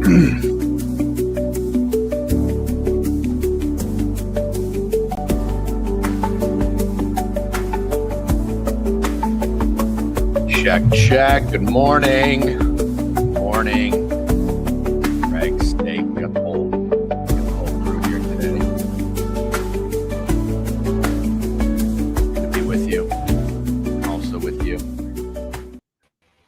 Check. Good morning. Morning. Greg, Steak. We got the whole crew here today. Good to be with you. Also with you.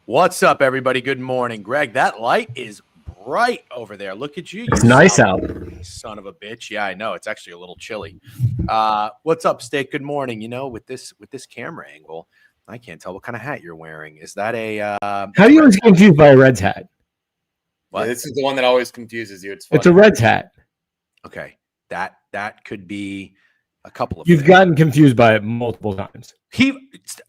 What's up, everybody? Good morning. Greg, that light is bright over there. Look at you. It's nice out. Son of a bitch. Yeah, I know. It's actually a little chilly. What's up, Steak? Good morning. You know, with this camera angle, I can't tell what kind of hat you're wearing. Is that a How do you always get confused by a Reds hat? what? Yeah, this is the one that always confuses you. It's funny. It's a Reds hat. Okay. That could be a couple of You've things. gotten confused by it multiple times.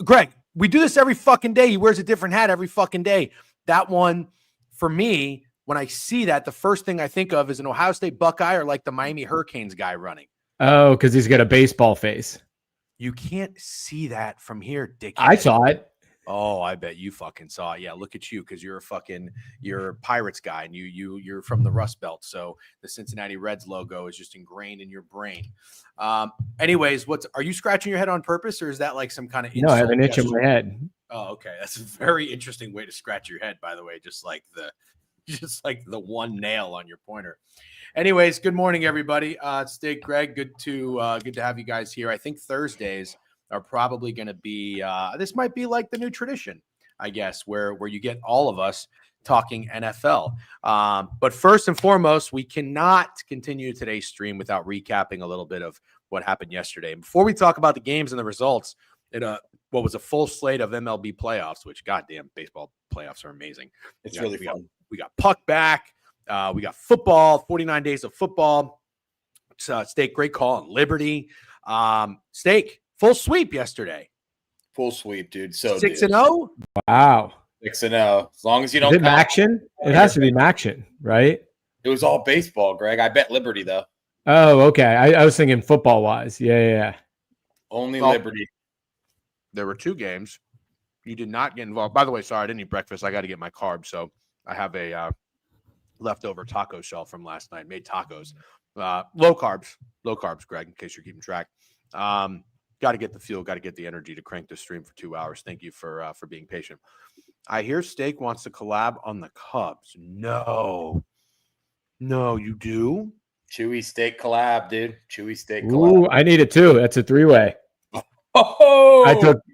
Greg, we do this every fucking day. He wears a different hat every fucking day. That one, for me, when I see that, the first thing I think of is an Ohio State Buckeye or like the Miami Hurricanes guy running. Oh, because he's got a baseball face. You can't see that from here, dickhead. I saw it. Oh, I bet you fucking saw it. Yeah, look at you, because you're a Pirates guy, and you're from the Rust Belt, so the Cincinnati Reds logo is just ingrained in your brain. Anyways, are you scratching your head on purpose, or is that like some kind of No, I have an itch in my head. Oh, okay, that's a very interesting way to scratch your head, by the way. Just like the one nail on your pointer. Anyways, good morning, everybody. Steak, Greg, good to have you guys here. I think Thursdays are probably going to be this might be like the new tradition, I guess, where you get all of us talking NFL. But first and foremost, we cannot continue today's stream without recapping a little bit of what happened yesterday. And before we talk about the games and the results, what was a full slate of MLB playoffs, which goddamn baseball playoffs are amazing. It's really fun. We got puck back. We got football, 49 days of football. Steak, great call on Liberty. Steak, full sweep yesterday. Full sweep, dude. So 6-0? Wow. 6-0. As long as you don't Is it Maction? It has to be Maction, right? It was all baseball, Greg. I bet Liberty, though. Oh, okay. I was thinking football-wise. Yeah. Only Well, Liberty. There were two games. You did not get involved. By the way, sorry, I didn't eat breakfast. I got to get my carbs, so I have a leftover taco shell from last night. Made tacos. Low carbs, Greg, in case you're keeping track. Got to get the fuel, got to get the energy to crank the stream for 2 hours. Thank you for being patient. I hear Steak wants to collab on the Cubs. No, you do? Chewy Steak collab, dude. Chewy Steak collab. Ooh, I need it too. That's a three-way. Oh!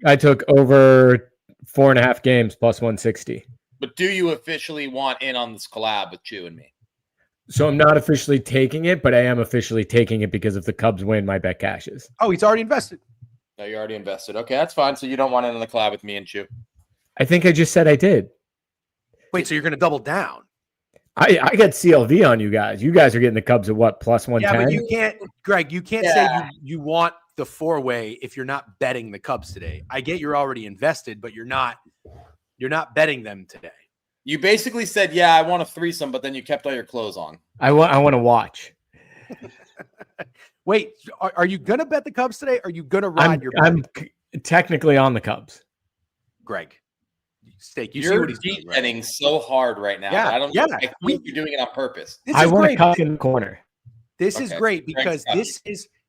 I took over 4.5 games plus 160. But do you officially want in on this collab with Chew and me? So I'm not officially taking it, but I am officially taking it because if the Cubs win, my bet cashes. Oh, he's already invested. No, you already invested. Okay, that's fine. So you don't want in on the collab with me and Chew? I think I just said I did. Wait, so you're going to double down? I got CLV on you guys. You guys are getting the Cubs at what, plus 110? Yeah, but you can't, Greg, you can't say you want the four-way if you're not betting the Cubs today. I get you're already invested, but you're not betting them today. You basically said, yeah, I want a threesome, but then you kept all your clothes on. I want to watch. Wait, are you going to bet the Cubs today? Or are you going to ride your bet? I'm technically on the Cubs. Greg, Steak, you You're see what he's doing, right? getting so hard right now. Yeah, I don't yeah. know. I think you're doing it on purpose. This I is want to great. cuff in the corner. This is Okay. great because Thanks,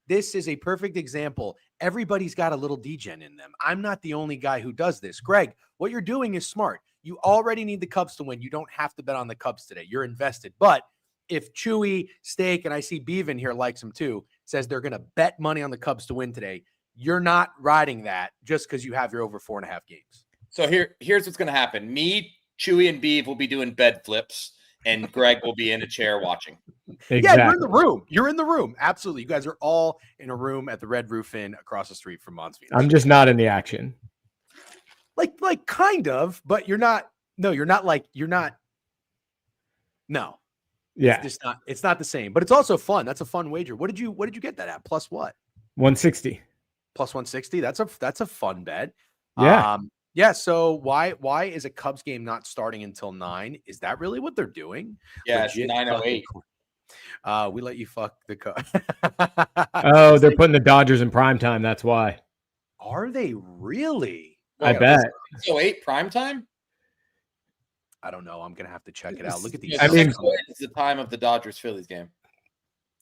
this is a perfect example. Everybody's got a little degen in them. I'm not the only guy who does this. Greg, what you're doing is smart. You already need the Cubs to win. You don't have to bet on the Cubs today. You're invested. But if Chewy, Steak, and I see Bevan here likes him too, says they're going to bet money on the Cubs to win today, you're not riding that just because you have your over 4.5 games. So here's what's going to happen. Me, Chewy, and Beav will be doing bed flips, and Greg will be in a chair watching. Exactly. Yeah, you're in the room. You're in the room. Absolutely. You guys are all in a room at the Red Roof Inn across the street from Mons Venus. I'm just not in the action. Like kind of, but you're not. No, you're not. No. Yeah. It's not the same, but it's also fun. That's a fun wager. What did you get that at? Plus what? 160. Plus 160. That's a fun bet. Yeah. Yeah. So why is a Cubs game not starting until 9? Is that really what they're doing? Yeah, Legit it's 9:08. We let you fuck the Cubs. Oh, they're putting the Dodgers in prime time. That's why. Are they really? I bet. So 8 prime time? I don't know. I'm gonna have to check it out. Look at these. I mean, it's the time of the Dodgers Phillies game.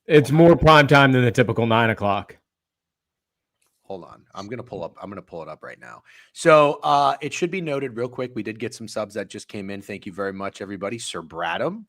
It's more prime time than the typical 9 o'clock. Hold on. I'm going to pull it up right now. So it should be noted real quick. We did get some subs that just came in. Thank you very much, everybody. Sir Bradham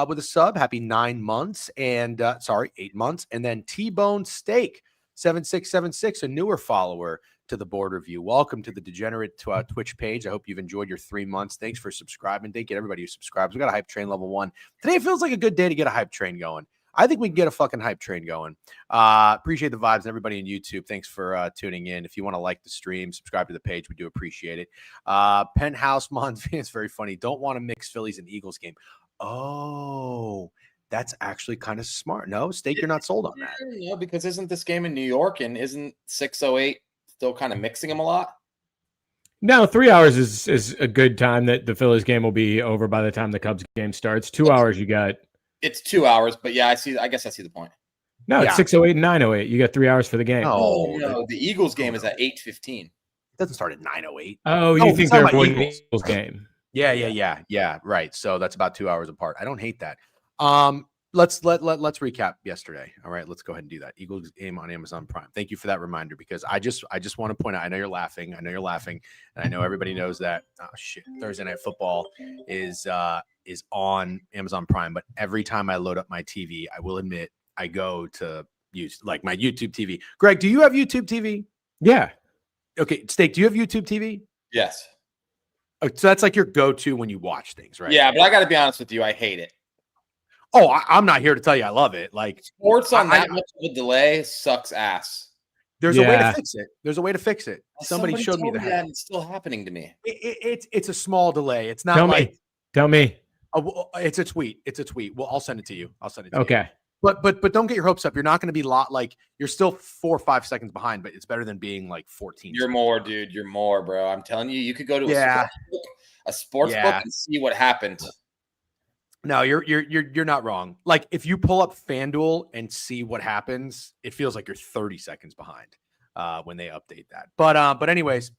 with a sub. Happy 9 months and 8 months. And then T-Bone Steak 7676, a newer follower to the board review. Welcome to the Degenerate Twitch page. I hope you've enjoyed your 3 months. Thanks for subscribing. Thank you to everybody who subscribes. We got a hype train level 1. Today feels like a good day to get a hype train going. I think we can get a fucking hype train going. Appreciate the vibes and everybody on YouTube. Thanks for tuning in. If you want to like the stream, subscribe to the page. We do appreciate it. Penthouse Mons, it's very funny. Don't want to mix Phillies and Eagles game. Oh, that's actually kind of smart. No, Steak, you're not sold on that. No, because isn't this game in New York and isn't 6:08 still kind of mixing them a lot? No, 3 hours is a good time that the Phillies game will be over by the time the Cubs game starts. 2 hours you got. It's 2 hours, but yeah, I guess I see the point. No, it's 6:08 and 9:08. You got 3 hours for the game. No, the Eagles game is at 8:15. It doesn't start at 9:08. Oh, you think they're avoiding the Eagles game? Yeah. Right. So that's about 2 hours apart. I don't hate that. Let's recap yesterday. All right, let's go ahead and do that. Eagles game on Amazon Prime. Thank you for that reminder because I just want to point out. I know you're laughing. And I know everybody knows that. Oh shit! Thursday Night Football is on Amazon Prime. But every time I load up my TV, I will admit I go to use like my YouTube TV. Greg, do you have YouTube TV? Yeah. Okay, Steak, do you have YouTube TV? Yes. Oh, so that's like your go-to when you watch things, right? Yeah, but I got to be honest with you, I hate it. Oh, I'm not here to tell you I love it. Like sports on that much of a delay sucks ass. There's a way to fix it. There's a way to fix it. Somebody showed me that. And it's still happening to me. It's a small delay. It's not Tell me. It's a tweet. Well, I'll send it to you. Okay. But don't get your hopes up. You're not going to be you're still 4 or 5 seconds behind, but it's better than being like 14. You're more, dude. You're more, bro. I'm telling you, you could go to a sports book and see what happened. No, you're not wrong. Like if you pull up FanDuel and see what happens, it feels like you're 30 seconds behind when they update that. But anyways,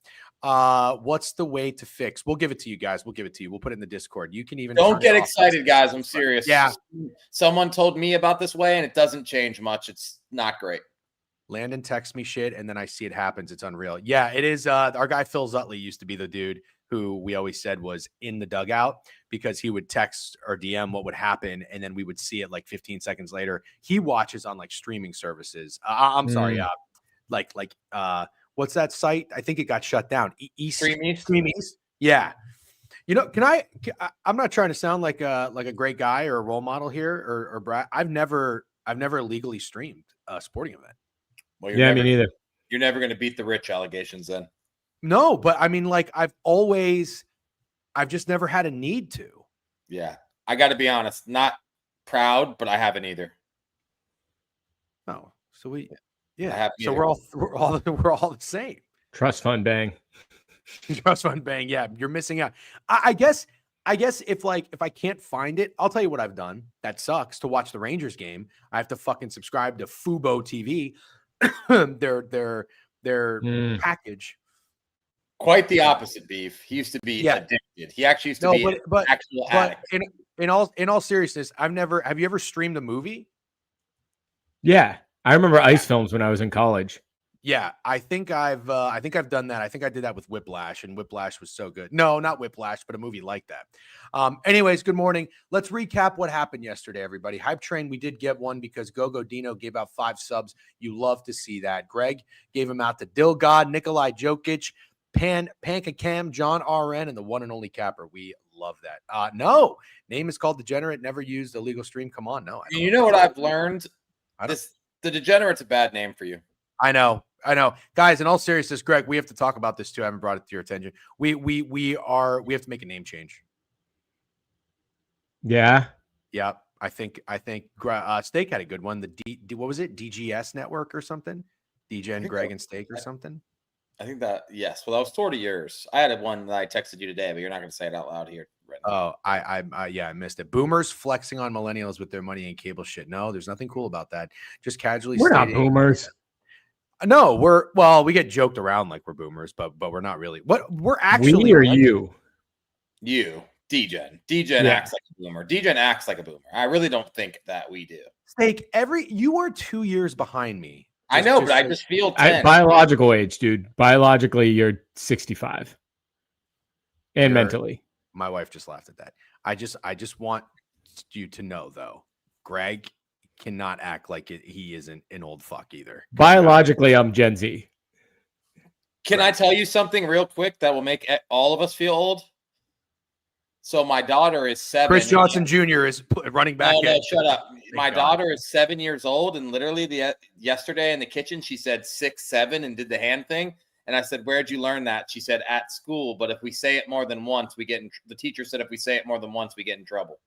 what's the way to fix? We'll give it to you guys. We'll put it in the Discord. You can even don't get excited, guys. I'm serious. Yeah. Someone told me about this way and it doesn't change much. It's not great. Landon texts me shit and then I see it happens. It's unreal. Yeah, it is. Our guy Phil Zutley used to be the dude who we always said was in the dugout because he would text or DM what would happen. And then we would see it like 15 seconds later. He watches on like streaming services. I'm sorry. What's that site? I think it got shut down. Stream East. Yeah. You know, I'm not trying to sound like a great guy or a role model here or Brad. I've never legally streamed a sporting event. Well, me neither. You're never going to beat the rich allegations then. No, but I mean, like I've just never had a need to. Yeah. I got to be honest, not proud, but I haven't either. Oh, so so we're all the same. Trust fund bang. Trust fund bang. Yeah, you're missing out. I guess if I can't find it, I'll tell you what I've done. That sucks to watch the Rangers game. I have to fucking subscribe to Fubo TV, their package. Quite the opposite, Beef. He used to be addicted. He actually used to be an actual addict. In all seriousness, have you ever streamed a movie? Yeah. I remember ice films when I was in college. Yeah, I think I've done that. I think I did that with Whiplash, and Whiplash was so good. No, not Whiplash, but a movie like that. Anyways, good morning. Let's recap what happened yesterday, everybody. Hype Train, we did get one because Gogo Dino gave out 5 subs. You love to see that. Greg gave him out to Dill God, Nikolai Jokic, Panka Cam, John RN, and the one and only Capper. We love that. No, name is called Degenerate. Never used illegal stream. Come on, no. You know what I've learned? The Degenerate's a bad name for you. I know. Guys, in all seriousness, Greg, we have to talk about this too. I haven't brought it to your attention. We have to make a name change. Yeah. Yeah. I think Steak had a good one. What was it? DGS network or something? DJ and Greg and Steak or something? I think that, yes. Well, that was 40 years. I had one that I texted you today, but you're not going to say it out loud here. Right now. Oh, I missed it. Boomers flexing on millennials with their money and cable shit. No, there's nothing cool about that. Just casually. We're not boomers. No, we get joked around like we're boomers, but we're not really. What we're actually. We or you? You. D-Gen Yeah. acts like a boomer. D-Gen acts like a boomer. I really don't think that we do. Steak, you are 2 years behind me. I know, but I just feel 10. Biological age, dude. Biologically, you're 65. And mentally. My wife just laughed at that. I just want you to know, though, Greg cannot act like he isn't an old fuck either. Biologically, I'm Gen Z. Can I tell you something real quick that will make all of us feel old? So my daughter is 7. Chris Johnson Jr. is running back. No, shut up. My daughter is 7 years old, and literally yesterday in the kitchen, she said 6, 7 and did the hand thing. And I said, "Where'd you learn that?" She said, "At school. But if we say it more than once, the teacher said if we say it more than once, we get in trouble."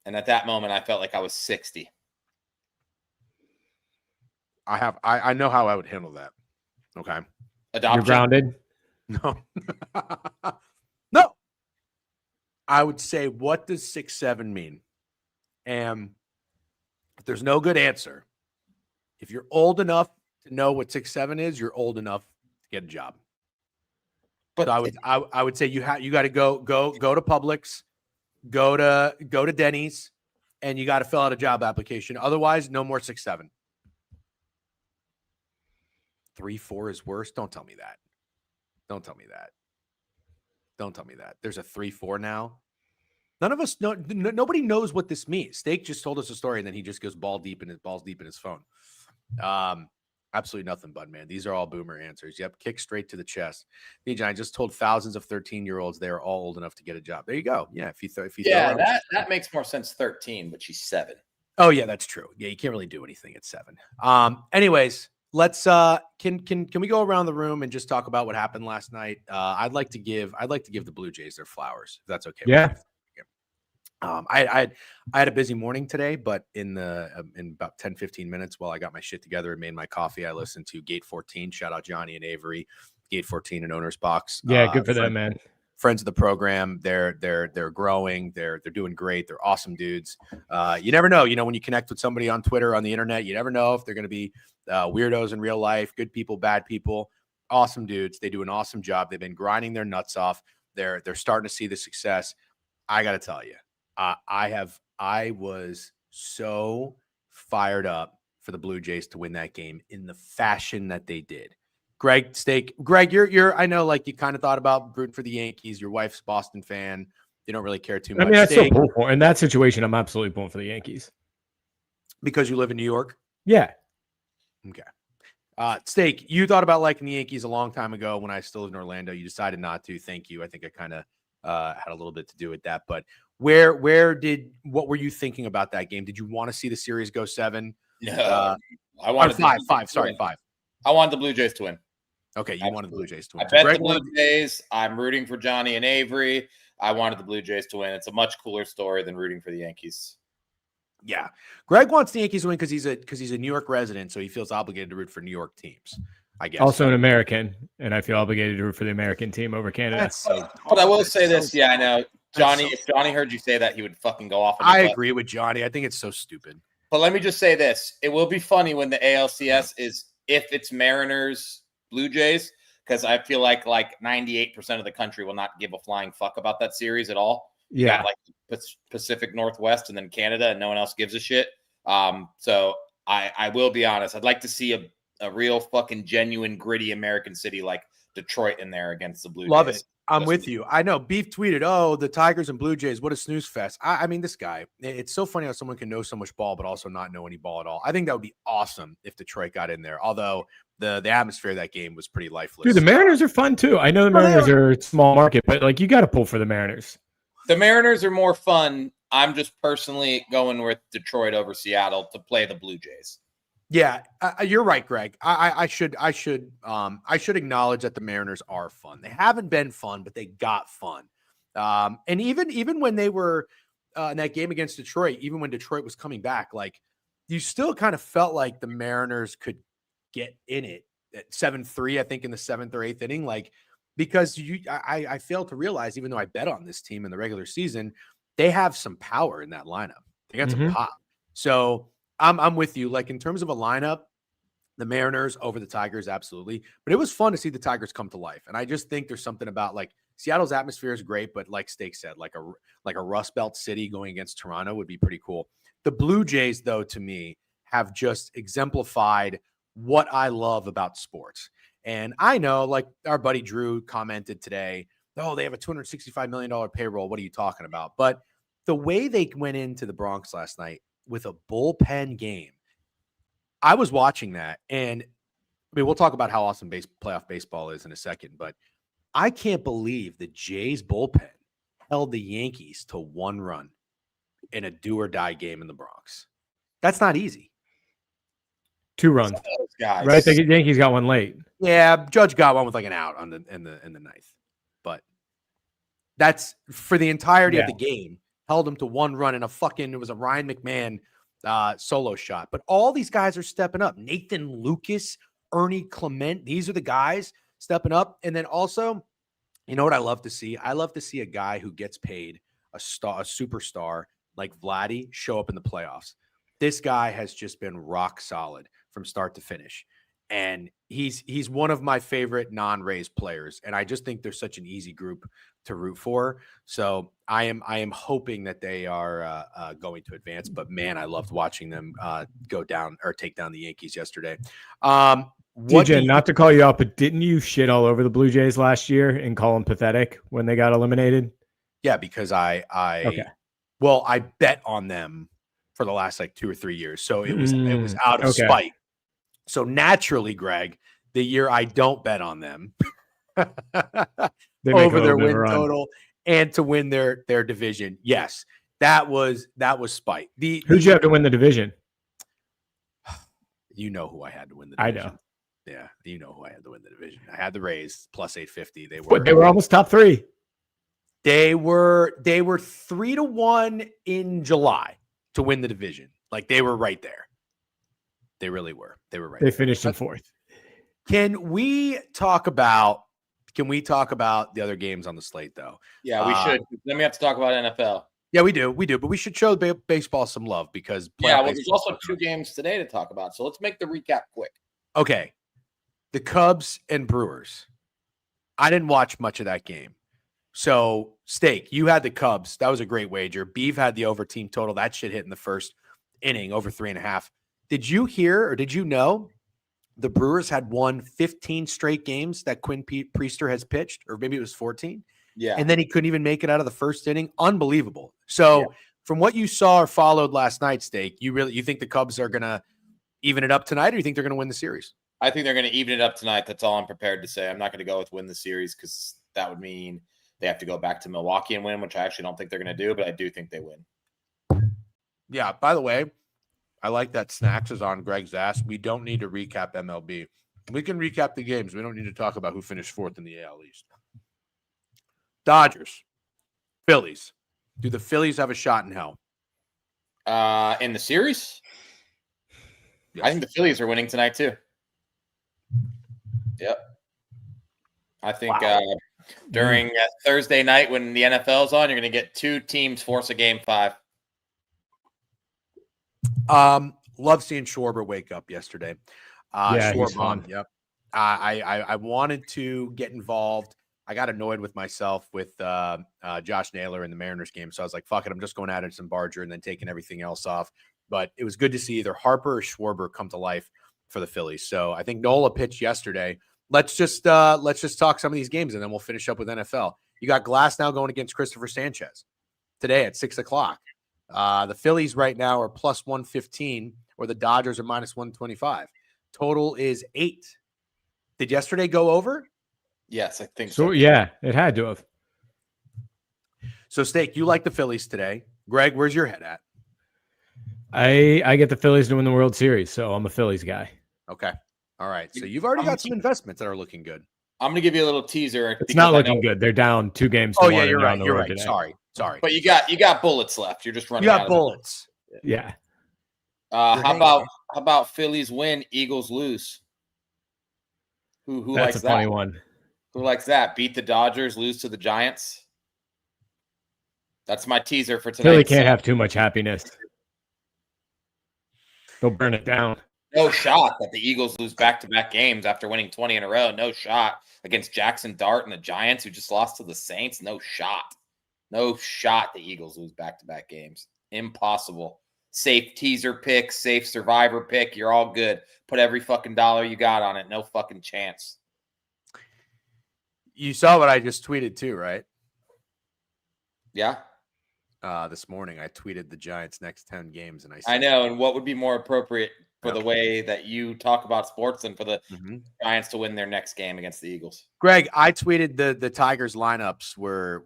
And at that moment, I felt like I was 60. I know how I would handle that. Okay. Adoption. You're grounded? No. No. I would say, what does 6, 7 mean? And if there's no good answer, if you're old enough to know what 6, 7 is, you're old enough to get a job. But so I would say you got to go to Publix, go to Denny's, and you got to fill out a job application. Otherwise, no more 6, 7. 3, 4 is worse. Don't tell me that. Don't tell me that. Don't tell me that. There's a 3, 4 now. None of us know. Nobody knows what this means. Steak just told us a story, and then he just goes balls deep in his phone. Absolutely nothing, bud, man. These are all boomer answers. Yep, kick straight to the chest. DJ, I just told thousands of 13-year-olds they are all old enough to get a job. There you go. Yeah, if you that makes more sense. 13, but she's 7. Oh yeah, that's true. Yeah, you can't really do anything at 7. Anyways, let's can we go around the room and just talk about what happened last night? I'd like to give the Blue Jays their flowers, if that's okay. Yeah. I had a busy morning today, but in about 10-15 minutes while I got my shit together and made my coffee, I listened to Gate 14. Shout out Johnny and Avery, Gate 14 and Owner's Box. Yeah, good for them, man. Friends of the program. They're growing. They're doing great. They're awesome dudes. You never know. When you connect with somebody on Twitter, on the internet, you never know if they're going to be weirdos in real life, good people, bad people. Awesome dudes. They do an awesome job. They've been grinding their nuts off. They're starting to see the success. I got to tell you. I was so fired up for the Blue Jays to win that game in the fashion that they did. Greg, you're I know, like, you kind of thought about rooting for the Yankees. Your wife's a Boston fan. You don't really care too much. I mean, that's so cool. In that situation, I'm absolutely pulling for the Yankees. Because you live in New York? Yeah. Okay. Steak, you thought about liking the Yankees a long time ago when I still lived in Orlando. You decided not to. Thank you. I think I kind of had a little bit to do with that. But what were you thinking about that game? Did you want to see the series go 7? No, I wanted 5. Sorry, 5. I wanted the Blue Jays to win. Okay, you wanted the Blue Jays to win. I bet the Blue Jays. I'm rooting for Johnny and Avery. I wanted the Blue Jays to win. It's a much cooler story than rooting for the Yankees. Yeah, Greg wants the Yankees to win because he's a New York resident, so he feels obligated to root for New York teams. I guess. Also an American, and I feel obligated to root for the American team over Canada. But I will say this. Yeah, I know. Johnny, if Johnny heard you say that, he would fucking go off. I agree with Johnny. I think it's so stupid. But let me just say this. It will be funny when the ALCS is, if it's Mariners, Blue Jays, because I feel like 98% of the country will not give a flying fuck about that series at all. You got Pacific Northwest and then Canada, and no one else gives a shit. So I will be honest. I'd like to see a real fucking genuine gritty American city like Detroit in there against the Blue Jays. Love it. I'm with you. I know. Beef tweeted, "Oh, the Tigers and Blue Jays, what a snooze fest." I mean, this guy, it's so funny how someone can know so much ball, but also not know any ball at all. I think that would be awesome if Detroit got in there. Although the atmosphere of that game was pretty lifeless. Dude, the Mariners are fun too. I know the Mariners are a small market, but you got to pull for the Mariners. The Mariners are more fun. I'm just personally going with Detroit over Seattle to play the Blue Jays. Yeah, you're right, Greg. I should acknowledge that the Mariners are fun. They haven't been fun, but they got fun. And even when they were in that game against Detroit, even when Detroit was coming back, you still kind of felt like the Mariners could get in it at 7-3, I think, in the 7th or 8th inning. Because I failed to realize, even though I bet on this team in the regular season, they have some power in that lineup. They got some pop. So I'm with you. In terms of a lineup, the Mariners over the Tigers, absolutely. But it was fun to see the Tigers come to life. And I just think there's something about Seattle's atmosphere is great, but like Steak said, like a Rust Belt city going against Toronto would be pretty cool. The Blue Jays, though, to me, have just exemplified what I love about sports. And I know, like our buddy Drew commented today, oh, they have a $265 million payroll. What are you talking about? But the way they went into the Bronx last night with a bullpen game, I was watching that. And I mean, we'll talk about how awesome playoff baseball is in a second, but I can't believe the Jays bullpen held the Yankees to 1 run in a do or die game in the Bronx. That's not easy. 2 runs, guys. right? The Yankees got one late. Yeah, Judge got one with like an out on in the 9th, but that's for the entirety of the game. Held them to 1 run in it was a Ryan McMahon solo shot. But all these guys are stepping up. Nathan Lucas, Ernie Clement, these are the guys stepping up. And then also, you know what I love to see? I love to see a guy who gets paid, a superstar like Vladdy, show up in the playoffs. This guy has just been rock solid from start to finish. And he's one of my favorite non-Rays players. And I just think they're such an easy group to root for. So I am hoping that they are going to advance. But man, I loved watching them go down or take down the Yankees yesterday. TJ, not to call you out, but didn't you shit all over the Blue Jays last year and call them pathetic when they got eliminated? Yeah, because I bet on them for the last like 2 or 3 years. So it was out of spite. So naturally, Greg, the year I don't bet on them over their win total and to win their division. Yes, that was spite. Who'd you have to win the division? You know who I had to win the division. I know. Yeah, you know who I had to win the division. I had the Rays plus 850. They were almost top 3. They were 3-1 in July to win the division. Like they were right there. They really were. They were right. They finished in 4th. Can we talk about the other games on the slate though? Yeah, we should. Then we have to talk about NFL. Yeah, we do, but we should show baseball some love because there's also 2 games today to talk about. So let's make the recap quick. Okay. The Cubs and Brewers. I didn't watch much of that game. So, Steak, you had the Cubs. That was a great wager. Beeve had the over team total. That shit hit in the first inning, over 3.5. Did you hear or did you know the Brewers had won 15 straight games that Quinn Priester has pitched, or maybe it was 14? Yeah. And then he couldn't even make it out of the first inning. Unbelievable. So, from what you saw or followed last night, Steak, you think the Cubs are going to even it up tonight, or you think they're going to win the series? I think they're going to even it up tonight. That's all I'm prepared to say. I'm not going to go with win the series because that would mean they have to go back to Milwaukee and win, which I actually don't think they're going to do, but I do think they win. Yeah, by the way, I like that Snacks is on Greg's ass. We don't need to recap MLB. We can recap the games. We don't need to talk about who finished 4th in the AL East. Dodgers, Phillies. Do the Phillies have a shot in hell? In the series? Yes. I think the Phillies are winning tonight too. Yep. I think during Thursday night when the NFL's on, you're going to get 2 teams force a game 5. Love seeing Schwarber wake up yesterday. He's fun. Yep. I wanted to get involved. I got annoyed with myself with Josh Naylor in the Mariners game. So I was like, fuck it. I'm just going at it some Barger and then taking everything else off. But it was good to see either Harper or Schwarber come to life for the Phillies. So I think Nola pitched yesterday. Let's just talk some of these games and then we'll finish up with NFL. You got Glass now going against Christopher Sanchez today at 6:00. The Phillies right now are plus 115, or the Dodgers are minus 125. Total is 8. Did yesterday go over? Yes, I think so. Yeah, it had to have. So, Steak, you like the Phillies today. Greg, where's your head at? I get the Phillies to win the World Series, so I'm a Phillies guy. Okay. All right. So you've already got some investments that are looking good. I'm going to give you a little teaser. It's not looking good. They're down 2 games. Oh, yeah, you're right. You're right. Today. Sorry. But you got bullets left. You're just running out of bullets. Yeah. How about Phillies win, Eagles lose? Who That's likes a that? funny one. Who likes that? Beat the Dodgers, lose to the Giants. That's my teaser for tonight. Philly can't have too much happiness. They'll burn it down. No shot that the Eagles lose back-to-back games after winning 20 in a row. No shot against Jackson Dart and the Giants, who just lost to the Saints. No shot. No shot the Eagles lose back-to-back games. Impossible. Safe teaser pick, safe survivor pick. You're all good. Put every fucking dollar you got on it. No fucking chance. You saw what I just tweeted too, right? Yeah. This morning I tweeted the Giants' next 10 games, and I said, I know. And what would be more appropriate for the way that you talk about sports than for the Giants to win their next game against the Eagles? Greg, I tweeted the Tigers lineups were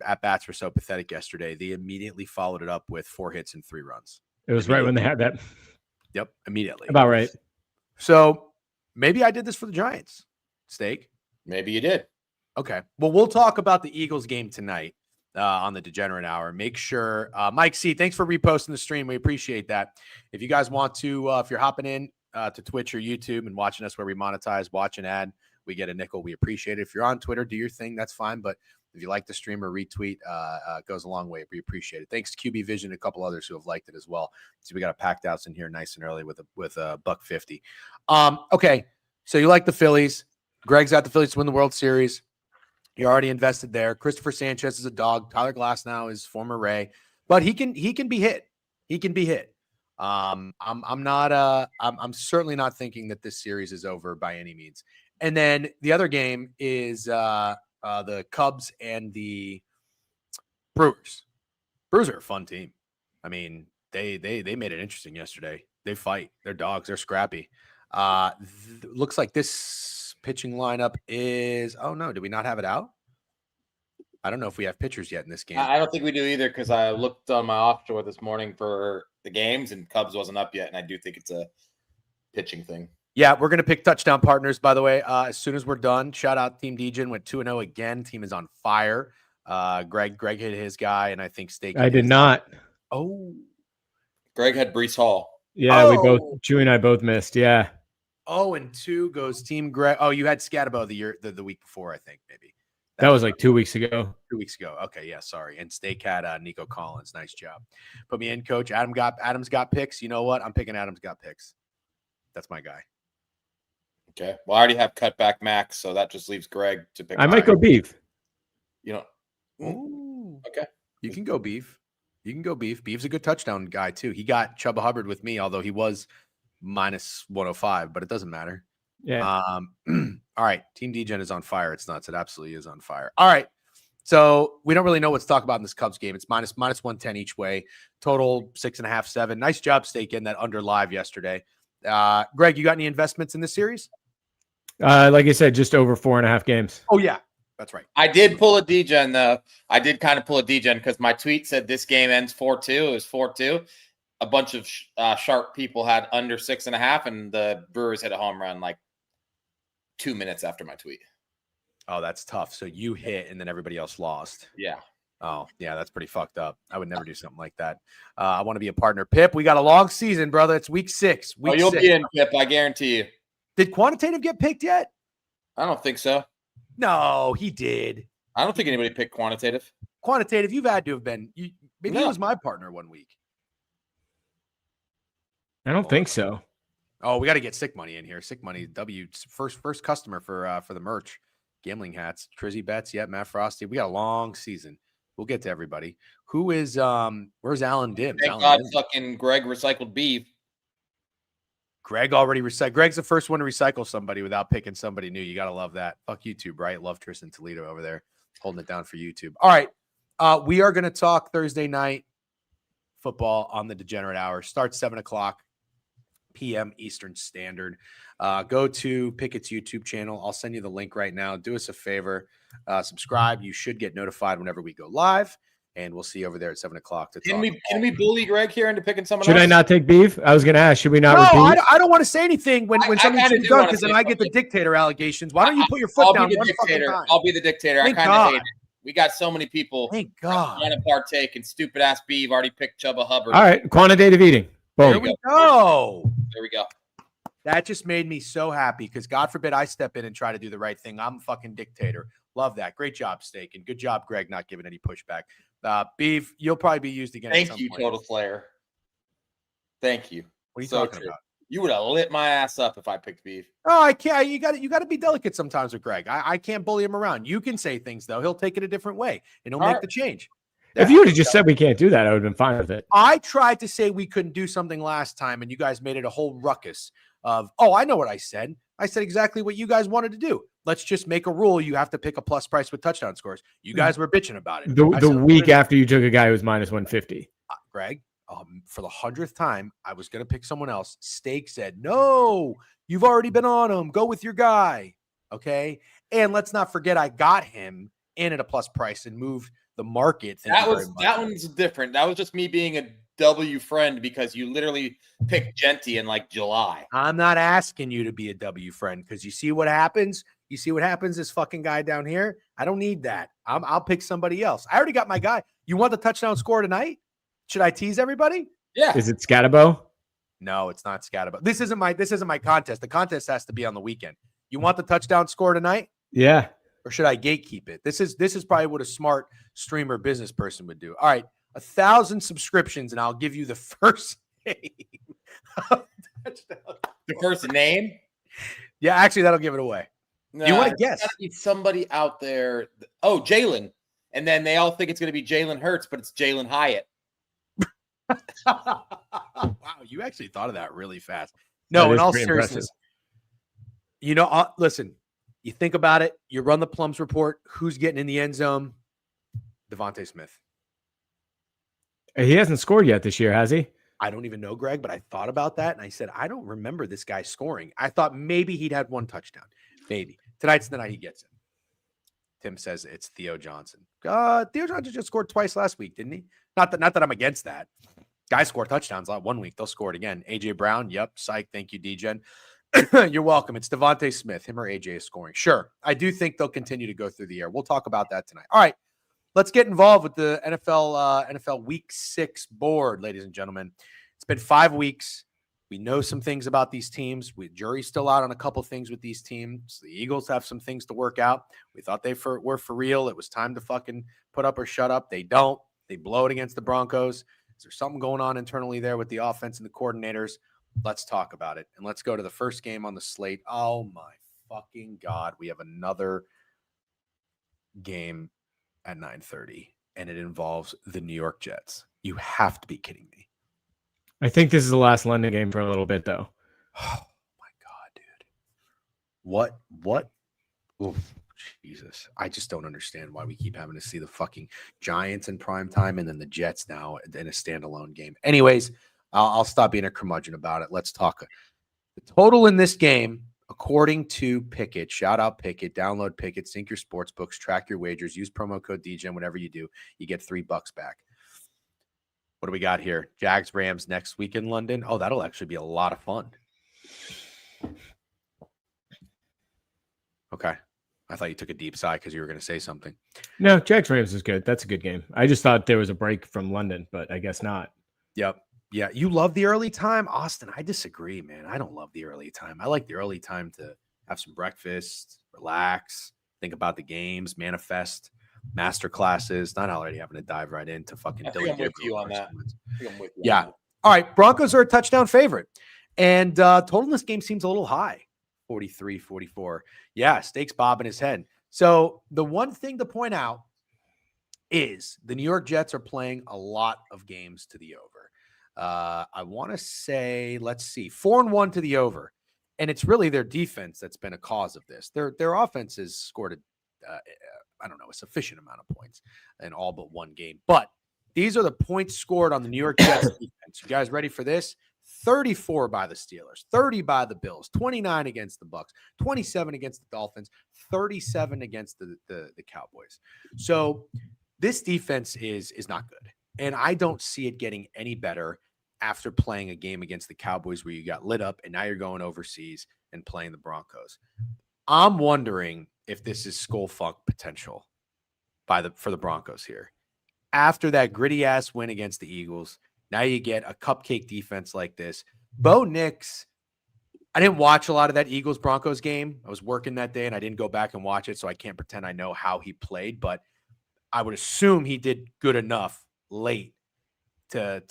at bats were so pathetic yesterday. They immediately followed it up with 4 hits and 3 runs. It was right when they had that. Yep, immediately. About right. So maybe I did this for the Giants. Steak. Maybe you did. Okay. Well, we'll talk about the Eagles game tonight on the Degenerate Hour. Make sure, Mike C, thanks for reposting the stream. We appreciate that. If you guys want to, if you're hopping in to Twitch or YouTube and watching us where we monetize, watch an ad, we get a nickel. We appreciate it. If you're on Twitter, do your thing. That's fine. But if you like the stream or retweet, it goes a long way. We appreciate it. Thanks to QB Vision and a couple others who have liked it as well. So we got a packed house in here nice and early with a $1.50. Okay. So you like the Phillies. Greg's got the Phillies to win the World Series. You're already invested there. Christopher Sanchez is a dog. Tyler Glasnow is former Ray, but he can be hit. He can be hit. I'm certainly not thinking that this series is over by any means. And then the other game is the Cubs and the Brewers. Brewers are a fun team. I mean, they made it interesting yesterday. They fight. They're dogs. They're scrappy. Looks like this pitching lineup is, oh no, did we not have it out? I don't know if we have pitchers yet in this game. I don't think we do either, because I looked on my offshore this morning for the games and Cubs wasn't up yet, and I do think it's a pitching thing. Yeah, we're going to pick touchdown partners, by the way, as soon as we're done. Shout out Team Degen, went 2-0 again. Team is on fire. Greg hit his guy, and I think Steak. I did not. Oh. Greg had Breece Hall. Yeah, we both, Chewy and I both missed. Yeah. 0-2 goes Team Greg. Oh, you had Scatabo the week before, I think, maybe. That was like 2 weeks ago. 2 weeks ago. Okay, yeah, sorry. And Steak had Nico Collins. Nice job. Put me in, Coach. Adams got picks. You know what? I'm picking Adams got picks. That's my guy. Okay. Well, I already have cutback Max, so that just leaves Greg to pick. I might go beef. You know. Ooh. Okay. You can go beef. You can go beef. Beef's a good touchdown guy, too. He got Chubba Hubbard with me, although he was minus 105, but it doesn't matter. Yeah. All right. Team Degen is on fire. It's nuts. It absolutely is on fire. All right. So we don't really know what to talk about in this Cubs game. It's minus 110 each way. Total 6.5, 7. Nice job, Steak, in that under live yesterday. Greg, you got any investments in this series? Like I said, just over 4.5 games. Oh, yeah. That's right. I did pull a Degen, though. I did kind of pull a Degen because my tweet said this game ends 4-2. It was 4-2. A bunch of sharp people had under 6.5, and the Brewers hit a home run like 2 minutes after my tweet. Oh, that's tough. So you hit, and then everybody else lost. Yeah. Oh, yeah, that's pretty fucked up. I would never do something like that. I want to be a partner. Pip, we got a long season, brother. It's week 6. You'll be in, Pip. I guarantee you. Did Quantitative get picked yet? I don't think so. No, he did. I don't think anybody picked Quantitative. Quantitative, you've had to have been. Maybe he was my partner one week. I don't think so. Oh, we got to get Sick Money in here. Sick Money, first customer for the merch, gambling hats, Trizzy Bets. Yeah, Matt Frosty. We got a long season. We'll get to everybody. Who is where's Alan Dibbs? Thank God, fucking Greg recycled beef. Greg already recycled. Greg's the first one to recycle somebody without picking somebody new. You got to love that. Fuck YouTube, right? Love Tristan Toledo over there holding it down for YouTube. All right. We are going to talk Thursday night football on the Degenerate Hour. Starts 7:00 p.m. Eastern Standard. Go to Pickett's YouTube channel. I'll send you the link right now. Do us a favor. Subscribe. You should get notified whenever we go live. And we'll see you over there at 7:00 to Can we bully Greg here into picking someone else? Should I not take beef? I was going to ask. Should we not repeat? I don't want to say anything when something's done because then I get the dictator allegations. Why don't you put your foot down one fucking time? I'll be the dictator. I kind of hate it. We got so many people Thank God. trying to partake, and stupid ass Beeve already picked Chubba Hubbard. All right, quantitative eating. Boom. There we go. There we go. That just made me so happy because God forbid I step in and try to do the right thing. I'm a fucking dictator. Love that. Great job, Steak, and good job, Greg, not giving any pushback. Beef, you'll probably be used again. Thank you, Total Slayer. Thank you. What are you talking about? You would have lit my ass up if I picked beef. Oh, I can't. You got to be delicate sometimes with Greg. I can't bully him around. You can say things though. He'll take it a different way and he'll make the change. If you would have just said we can't do that, I would have been fine with it. I tried to say we couldn't do something last time, and you guys made it a whole ruckus of, oh, I know what I said. I said exactly what you guys wanted to do. Let's just make a rule. You have to pick a plus price with touchdown scores. You guys were bitching about it. The week after you took a guy who was minus 150. Greg, for the 100th time, I was going to pick someone else. Steak said, no, you've already been on him. Go with your guy. Okay. And let's not forget, I got him in at a plus price and moved the market. That one's different. That was just me being a W friend because you literally picked Genty in like July. I'm not asking you to be a W friend because you see what happens. You see what happens, this fucking guy down here? I don't need that. I'll pick somebody else. I already got my guy. You want the touchdown score tonight? Should I tease everybody? Yeah. Is it Scatabo? No, it's not Scatabo. This isn't my contest. The contest has to be on the weekend. You want the touchdown score tonight? Yeah. Or should I gatekeep it? This is probably what a smart streamer business person would do. All right, 1,000 subscriptions, and I'll give you the first name. The first name? Yeah, actually, that'll give it away. Nah, you want to guess? Gotta be somebody out there. Oh, Jalen. And then they all think it's going to be Jalen Hurts, but it's Jalen Hyatt. Wow, you actually thought of that really fast. No, in all seriousness, listen, you think about it, you run the Plums report, who's getting in the end zone? Devontae Smith. He hasn't scored yet this year, has he? I don't even know, Greg, but I thought about that, and I said, I don't remember this guy scoring. I thought maybe he'd had one touchdown. Maybe. Tonight's the night he gets it. Tim says it's Theo Johnson. Theo Johnson just scored twice last week, didn't he? Not that I'm against that. Guys score touchdowns a lot. 1 week, they'll score it again. AJ Brown, yep. Psych, thank you, D-Gen. You're welcome. It's Devontae Smith. Him or AJ is scoring. Sure. I do think they'll continue to go through the air. We'll talk about that tonight. All right. Let's get involved with the NFL Week 6 board, ladies and gentlemen. It's been 5 weeks. We know some things about these teams. Jury's still out on a couple things with these teams. The Eagles have some things to work out. We thought they were for real. It was time to fucking put up or shut up. They don't. They blow it against the Broncos. Is there something going on internally there with the offense and the coordinators? Let's talk about it. And let's go to the first game on the slate. Oh, my fucking God. We have another game at 9:30, and it involves the New York Jets. You have to be kidding me. I think this is the last London game for a little bit, though. Oh, my God, dude. What? Oof, Jesus. I just don't understand why we keep having to see the fucking Giants in prime time and then the Jets now in a standalone game. Anyways, I'll stop being a curmudgeon about it. Let's talk. The total in this game, according to Pickett, shout out Pickett, download Pickett, sync your sports books, track your wagers, use promo code DGen. Whatever you do, you get $3 back. What do we got here? Jags Rams next week in London. Oh, that'll actually be a lot of fun. Okay. I thought you took a deep sigh because you were going to say something. No, Jags Rams is good. That's a good game. I just thought there was a break from London, but I guess not. Yep. Yeah. You love the early time? Austin, I disagree, man. I don't love the early time. I like the early time to have some breakfast, relax, think about the games, manifest. Master classes, not already having to dive right into fucking. I think I'm with you on that. Yeah. All right. Broncos are a touchdown favorite. And total in this game seems a little high. 43, 44. Yeah. Steaks bobbing his head. So the one thing to point out is the New York Jets are playing a lot of games to the over. I want to say, let's see, 4-1 to the over. And it's really their defense that's been a cause of this. Their offense has scored a sufficient amount of points in all but one game. But these are the points scored on the New York Jets defense. You guys ready for this? 34 by the Steelers, 30 by the Bills, 29 against the Bucks, 27 against the Dolphins, 37 against the Cowboys. So this defense is not good. And I don't see it getting any better after playing a game against the Cowboys where you got lit up and now you're going overseas and playing the Broncos. I'm wondering if this is skull funk potential for the Broncos here. After that gritty ass win against the Eagles, now you get a cupcake defense like this. Bo Nix, I didn't watch a lot of that Eagles Broncos game. I was working that day and I didn't go back and watch it, so I can't pretend I know how he played, but I would assume he did good enough late to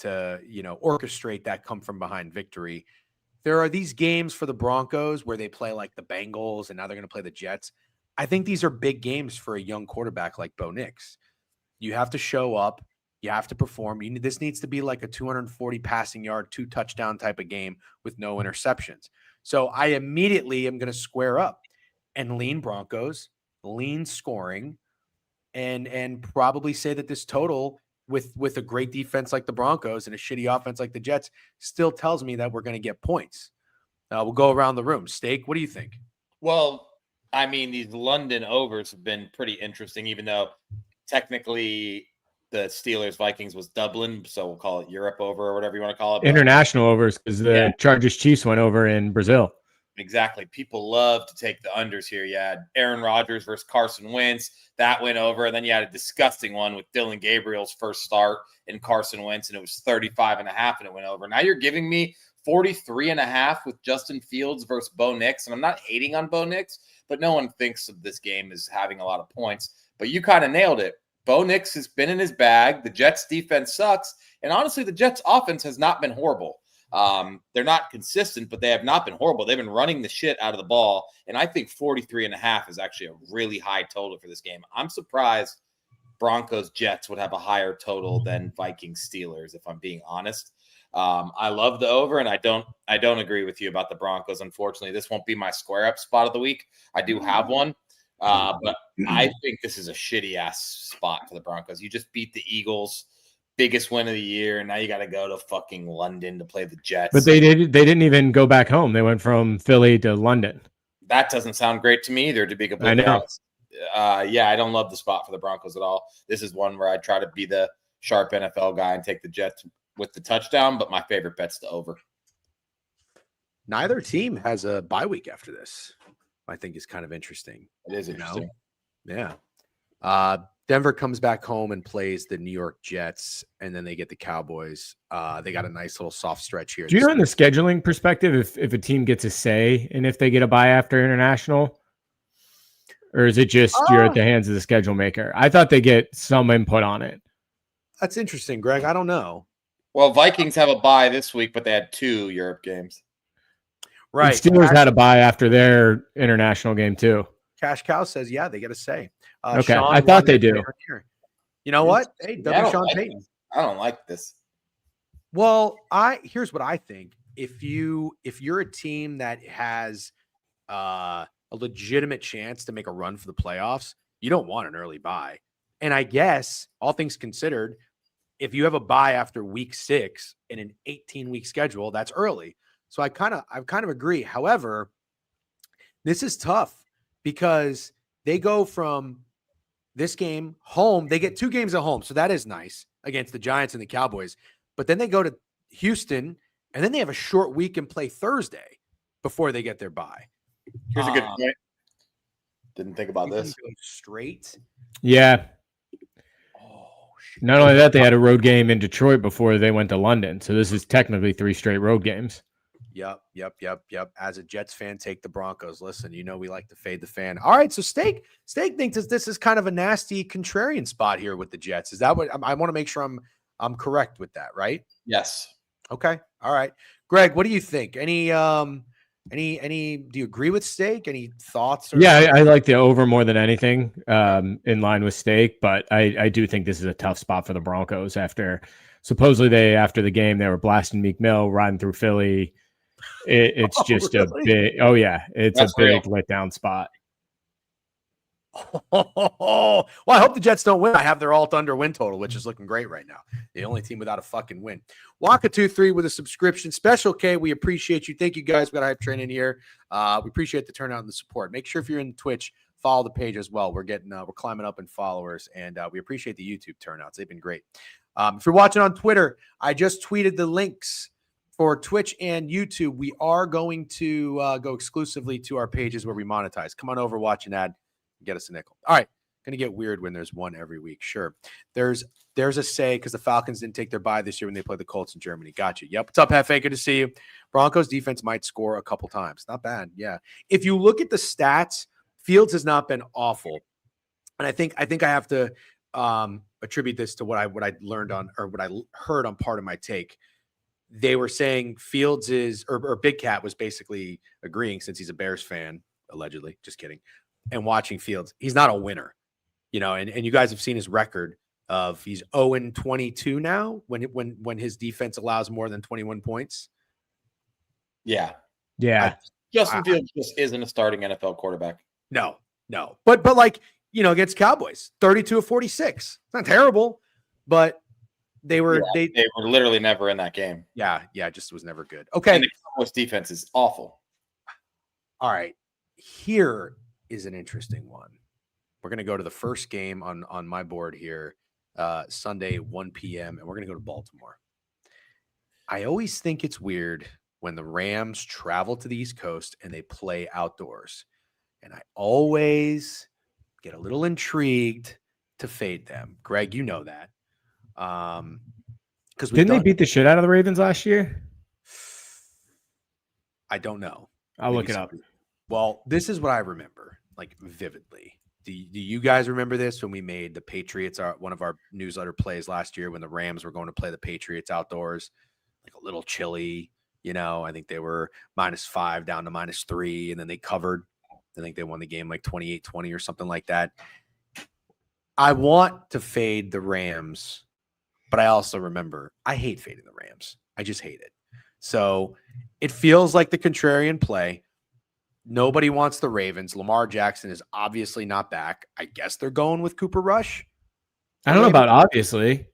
orchestrate that come from behind victory. there are these games for the Broncos where they play like the Bengals and now they're going to play the Jets. I think these are big games for a young quarterback like Bo Nix. You have to show up. You have to perform. This needs to be like a 240 passing yard, 2 touchdown type of game with no interceptions. So I immediately am going to square up and lean Broncos, lean scoring, and probably say that this total with a great defense like the Broncos and a shitty offense like the Jets still tells me that we're going to get points. We'll go around the room. Steak, what do you think? Well, I mean, these London overs have been pretty interesting, even though technically the Steelers-Vikings was Dublin, so we'll call it Europe over or whatever you want to call it. International overs, because the Chargers-Chiefs went over in Brazil. Exactly. People love to take the unders here. You had Aaron Rodgers versus Carson Wentz. That went over. And then you had a disgusting one with Dylan Gabriel's first start and Carson Wentz, and it was 35.5, and it went over. Now you're giving me 43.5 with Justin Fields versus Bo Nix. And I'm not hating on Bo Nix, but no one thinks of this game as having a lot of points. But you kind of nailed it. Bo Nix has been in his bag. The Jets defense sucks. And honestly, the Jets offense has not been horrible. They're not consistent, but they have not been horrible. They've been running the shit out of the ball. And I think 43.5 is actually a really high total for this game. I'm surprised Broncos Jets would have a higher total than Vikings Steelers, if I'm being honest. I love the over, and I don't agree with you about the Broncos. Unfortunately, this won't be my square up spot of the week. I do have one. But I think this is a shitty ass spot for the Broncos. You just beat the Eagles. Biggest win of the year, and now you got to go to fucking London to play the Jets. But they didn't even go back home. They went from Philly to London. That doesn't sound great to me either, to be completely honest. I don't love the spot for the Broncos at all. This is one where I try to be the sharp NFL guy and take the Jets with the touchdown, but my favorite bet's the over. Neither team has a bye week after this. I think is kind of interesting. It is interesting. Yeah. Denver comes back home and plays the New York Jets, and then they get the Cowboys. They got a nice little soft stretch here. Do you know, in the scheduling perspective, if a team gets a say and if they get a bye after international, or is it just you're at the hands of the schedule maker? I thought they get some input on it. That's interesting, Greg. I don't know. Well, Vikings have a bye this week, but they had 2 Europe games. Right. And Steelers had a bye after their international game too. Cash Cow says, yeah, they get a say. Okay, I thought they do. You know what? Hey, Sean Payton. I don't like this. Well, here's what I think. If you're a team that has a legitimate chance to make a run for the playoffs, you don't want an early bye. And I guess, all things considered, if you have a bye after week 6 in an 18-week schedule, that's early. So I kind of agree. However, this is tough because they go from this game home. They get 2 games at home. So that is nice against the Giants and the Cowboys. But then they go to Houston, and then they have a short week and play Thursday before they get their bye. Here's a good point. Didn't think about this. Straight. Yeah. Not only that, they had a road game in Detroit before they went to London. So this is technically 3 straight road games. Yep. As a Jets fan, take the Broncos. Listen, we like to fade the fan. All right, so Steak thinks this is kind of a nasty contrarian spot here with the Jets. Is that what I want to make sure I'm correct with that, right? Yes. Okay. All right. Greg, what do you think? Any do you agree with Steak? Any thoughts? Yeah, I like the over more than anything, in line with Steak, but I do think this is a tough spot for the Broncos after supposedly after the game, they were blasting Meek Mill, riding through Philly. It's just really? That's a big letdown spot. Well, I hope the Jets don't win. I have their alt under win total, which is looking great right now. The only team without a fucking win. Waka23 with a subscription. Special K, we appreciate you. Thank you guys. We got hype train in here. We appreciate the turnout and the support. Make sure if you're in Twitch, follow the page as well. We're climbing up in followers, and we appreciate the YouTube turnouts. They've been great. If you're watching on Twitter, I just tweeted the links for Twitch and YouTube. We are going to go exclusively to our pages where we monetize. Come on over, watch an ad, get us a nickel. All right. Going to get weird when there's one every week. Sure. There's a say because the Falcons didn't take their bye this year when they played the Colts in Germany. Got you. Yep. What's up, Hefe? Good to see you. Broncos defense might score a couple times. Not bad. Yeah. If you look at the stats, Fields has not been awful. And I think I have to attribute this to what I learned on, or what I heard on part of my take. they were saying Fields is, or Big Cat was basically agreeing, since he's a Bears fan, allegedly, just kidding, and watching Fields, he's not a winner, and you guys have seen his record of he's 0-22 now when his defense allows more than 21 points. Yeah. Yeah. Justin Fields just isn't a starting NFL quarterback. No. But like, against Cowboys, 32 of 46. It's not terrible, but they were literally never in that game. Yeah, just was never good. Okay. And the Cowboys defense is awful. All right. Here is an interesting one. We're going to go to the first game on my board here, Sunday, 1 p.m., and we're going to go to Baltimore. I always think it's weird when the Rams travel to the East Coast and they play outdoors. And I always get a little intrigued to fade them. Greg, you know that. Because didn't they beat the shit out of the Ravens last year? I don't know. I'll look it up. Well, this is what I remember, like vividly. Do you guys remember this when we made the Patriots one of our newsletter plays last year when the Rams were going to play the Patriots outdoors? Like a little chilly, I think they were -5 down to -3, and then they covered. I think they won the game like 28-20 or something like that. I want to fade the Rams, but I also remember I hate fading the Rams. I just hate it. So it feels like the contrarian play. Nobody wants the Ravens. Lamar Jackson is obviously not back. I guess they're going with Cooper Rush. I don't know about obviously.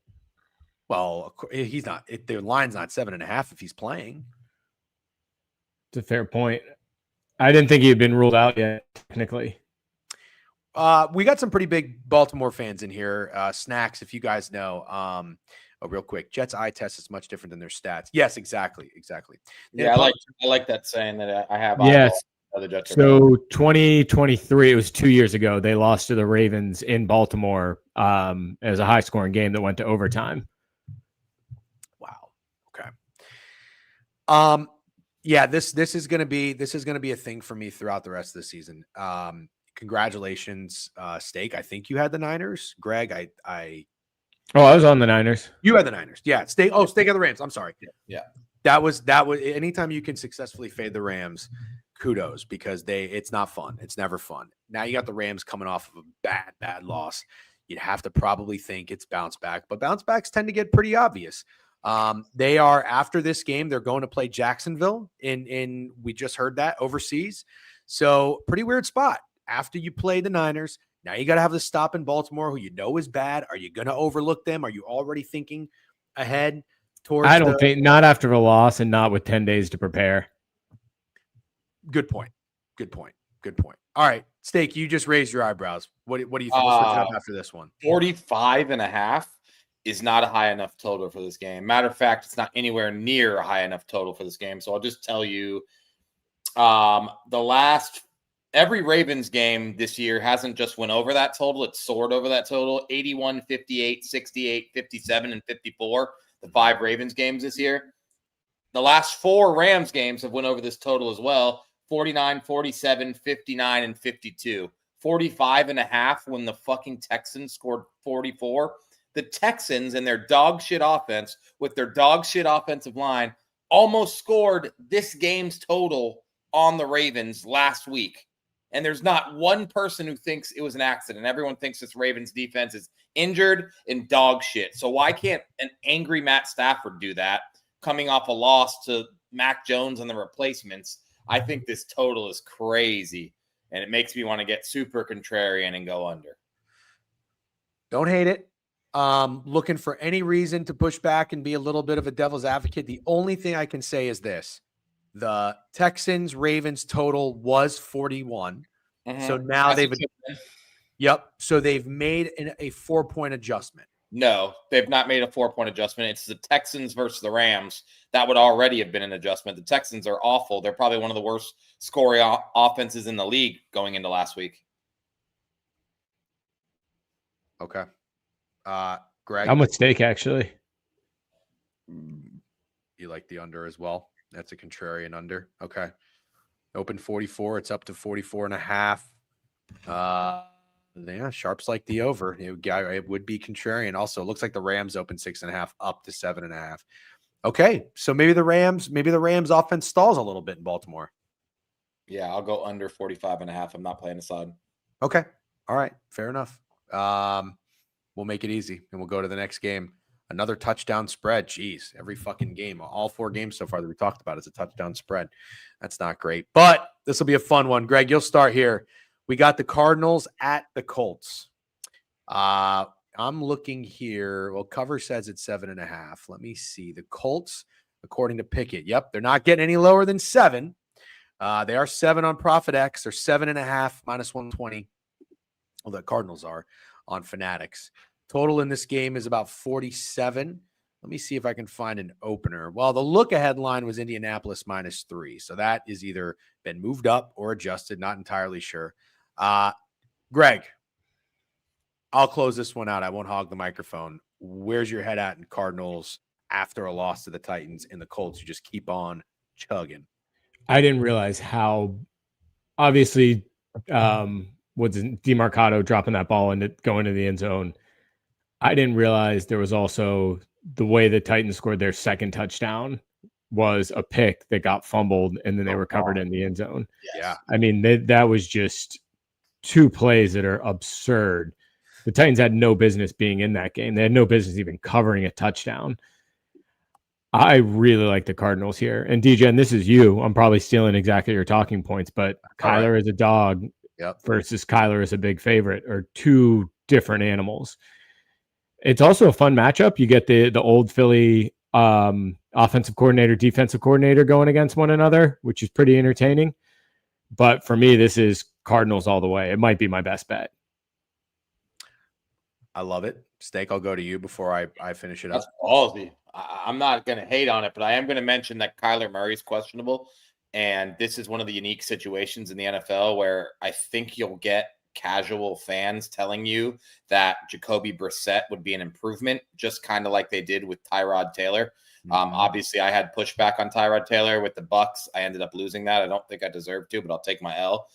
Well, he's not. Their line's not 7.5 if he's playing. It's a fair point. I didn't think he had been ruled out yet, technically. We got some pretty big Baltimore fans in here. Snacks, if you guys know. Real quick, Jets eye test is much different than their stats. Yes, exactly. Yeah, I like that saying that I have. Yes. The Jets so 2023, it was 2 years ago. They lost to the Ravens in Baltimore as a high-scoring game that went to overtime. Wow. Okay. Yeah, this is gonna be a thing for me throughout the rest of the season. Congratulations, Steak. I think you had the Niners. Greg, I was on the Niners. You had the Niners. Yeah. Steak had the Rams. I'm sorry. Yeah. That was anytime you can successfully fade the Rams, kudos, because it's not fun. It's never fun. Now you got the Rams coming off of a bad loss. You'd have to probably think it's bounce back, but bounce backs tend to get pretty obvious. They are, after this game, they're going to play Jacksonville in we just heard that, overseas. So pretty weird spot. After you play the Niners, now you got to have the stop in Baltimore, who you know is bad. Are you going to overlook them? Are you already thinking ahead towards I don't think, not after the loss and not with 10 days to prepare. Good point. All right, Steak, you just raised your eyebrows. What do you think? What's switching up after this one? 45.5 is not a high enough total for this game. Matter of fact, it's not anywhere near a high enough total for this game. So I'll just tell you, every Ravens game this year hasn't just went over that total. It's soared over that total. 81, 58, 68, 57, and 54. The 5 Ravens games this year. The last 4 Rams games have went over this total as well. 49, 47, 59, and 52. 45.5 when the fucking Texans scored 44. The Texans and their dog shit offense with their dog shit offensive line almost scored this game's total on the Ravens last week. And there's not one person who thinks it was an accident. Everyone thinks this Ravens defense is injured and dog shit. So why can't an angry Matt Stafford do that coming off a loss to Mac Jones and the replacements? I think this total is crazy, and it makes me want to get super contrarian and go under. Don't hate it. Looking for any reason to push back and be a little bit of a devil's advocate. The only thing I can say is this. The Texans-Ravens total was 41. Mm-hmm. So now so they've made a 4-point adjustment. No, they've not made a 4-point adjustment. It's the Texans versus the Rams. That would already have been an adjustment. The Texans are awful. They're probably one of the worst scoring offenses in the league going into last week. Okay. Greg? I'm with Steak, actually. You like the under as well? That's a contrarian under. Okay. Open 44. It's up to 44.5. Yeah, sharps like the over. It would be contrarian. Also, it looks like the Rams open 6.5 up to 7.5. Okay, so maybe the Rams offense stalls a little bit in Baltimore. Yeah, I'll go under 45.5. I'm not playing a side. Okay. All right. Fair enough. We'll make it easy and we'll go to the next game. Another touchdown spread. Jeez, every fucking game, all 4 games so far that we talked about is a touchdown spread. That's not great, but this will be a fun one. Greg, you'll start here. We got the Cardinals at the Colts. I'm looking here. Well, cover says it's 7.5. Let me see. The Colts, according to Pickett, yep, they're not getting any lower than 7. They are 7 on Profit X. They're 7.5 minus 120. Well, the Cardinals are on Fanatics. Total in this game is about 47. Let me see if I can find an opener. Well, the look-ahead line was Indianapolis -3. So that is either been moved up or adjusted. Not entirely sure. Greg, I'll close this one out. I won't hog the microphone. Where's your head at in Cardinals after a loss to the Titans and the Colts? You just keep on chugging. I didn't realize how obviously was DeMarcado dropping that ball and going to the end zone. I didn't realize there was also the way the Titans scored their second touchdown was a pick that got fumbled and then they recovered in the end zone. Yeah. I mean, that was just 2 plays that are absurd. The Titans had no business being in that game. They had no business even covering a touchdown. I really like the Cardinals here. And DJ, and this is you. I'm probably stealing exactly your talking points, but Kyler as a dog versus Kyler as a big favorite are 2 different animals. It's also a fun matchup. You get the old Philly offensive coordinator, defensive coordinator going against one another, which is pretty entertaining. But for me, this is Cardinals all the way. It might be my best bet. I love it. Steak, I'll go to you before I finish it up. That's ballsy. I'm not going to hate on it, but I am going to mention that Kyler Murray's questionable. And this is one of the unique situations in the NFL where I think you'll get casual fans telling you that Jacoby Brissett would be an improvement, just kind of like they did with Tyrod Taylor. Obviously, I had pushback on Tyrod Taylor with the Bucks. I ended up losing that. I don't think I deserved to, but I'll take my L.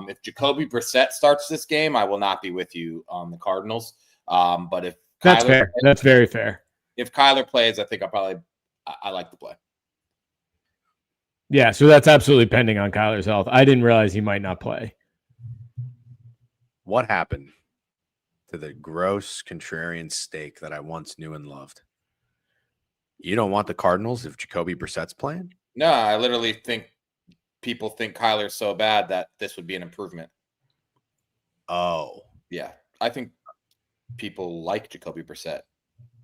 If Jacoby Brissett starts this game, I will not be with you on the Cardinals. But if that's fair, that's very fair. If Kyler plays, I think I like the play. Yeah, so that's absolutely pending on Kyler's health. I didn't realize he might not play. What happened to the gross contrarian steak that I once knew and loved? You don't want the Cardinals if Jacoby Brissett's playing? No, I literally think people think Kyler's so bad that this would be an improvement. Oh. Yeah, I think people like Jacoby Brissett,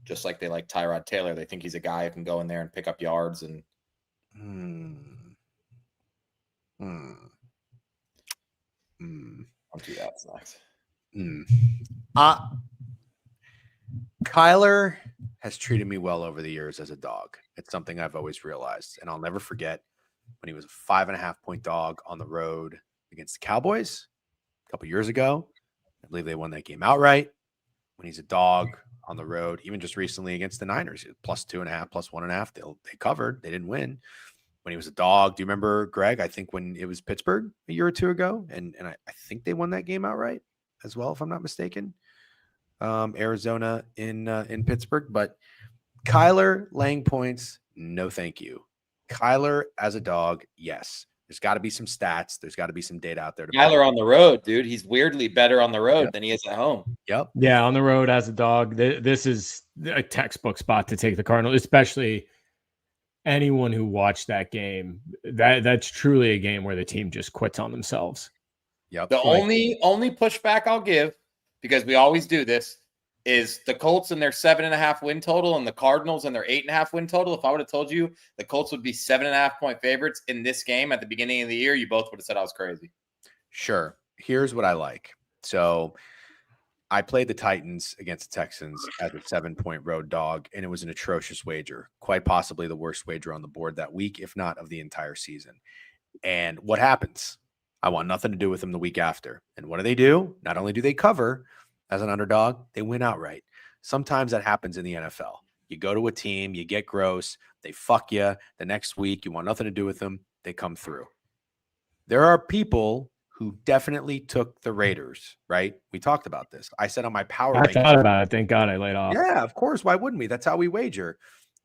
just like they like Tyrod Taylor. They think he's a guy who can go in there and pick up yards. And I'll do that next. Kyler has treated me well over the years as a dog. It's something I've always realized, and I'll never forget when he was a 5.5-point dog on the road against the Cowboys a couple years ago. I believe they won that game outright. When he's a dog on the road, even just recently against the Niners, +2.5, +1.5, they covered. They didn't win. When he was a dog, do you remember, Greg? I think when it was Pittsburgh a year or 2 ago, and I think they won that game outright as well, if I'm not mistaken. Arizona in Pittsburgh, but Kyler laying points, no thank you. Kyler as a dog, yes. There's got to be some stats. There's got to be some data out there. Kyler on the road, dude. He's weirdly better on the road than he is at home. Yep. Yeah, on the road as a dog. This is a textbook spot to take the Cardinals, especially anyone who watched that game. That's truly a game where the team just quits on themselves. Yep. The only pushback I'll give, because we always do this, is the Colts and their 7.5 win total and the Cardinals and their 8.5 win total. If I would have told you the Colts would be 7.5 point favorites in this game at the beginning of the year, you both would have said I was crazy. Sure. Here's what I like. So I played the Titans against the Texans as a 7-point road dog, and it was an atrocious wager, quite possibly the worst wager on the board that week, if not of the entire season. And what happens? I want nothing to do with them the week after. And what do? Not only do they cover as an underdog, they win outright. Sometimes that happens in the NFL. You go to a team, you get gross, they fuck you. The next week, you want nothing to do with them, they come through. There are people who definitely took the Raiders, right? We talked about this. I said on my power I thought about it. Thank God I laid off. Yeah, of course. Why wouldn't we? That's how we wager.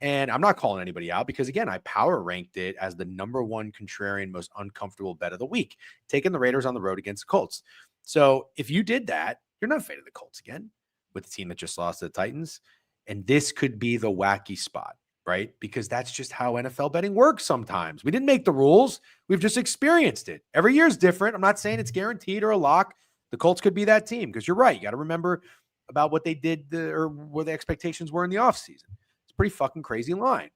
And I'm not calling anybody out because, again, I power ranked it as the number one contrarian, most uncomfortable bet of the week, taking the Raiders on the road against the Colts. So if you did that, you're not fading the Colts again with the team that just lost to the Titans. And this could be the wacky spot, right? Because that's just how NFL betting works sometimes. We didn't make the rules. We've just experienced it. Every year is different. I'm not saying it's guaranteed or a lock. The Colts could be that team because you're right. You got to remember about what they did or what the expectations were in the offseason. It's a pretty fucking crazy line.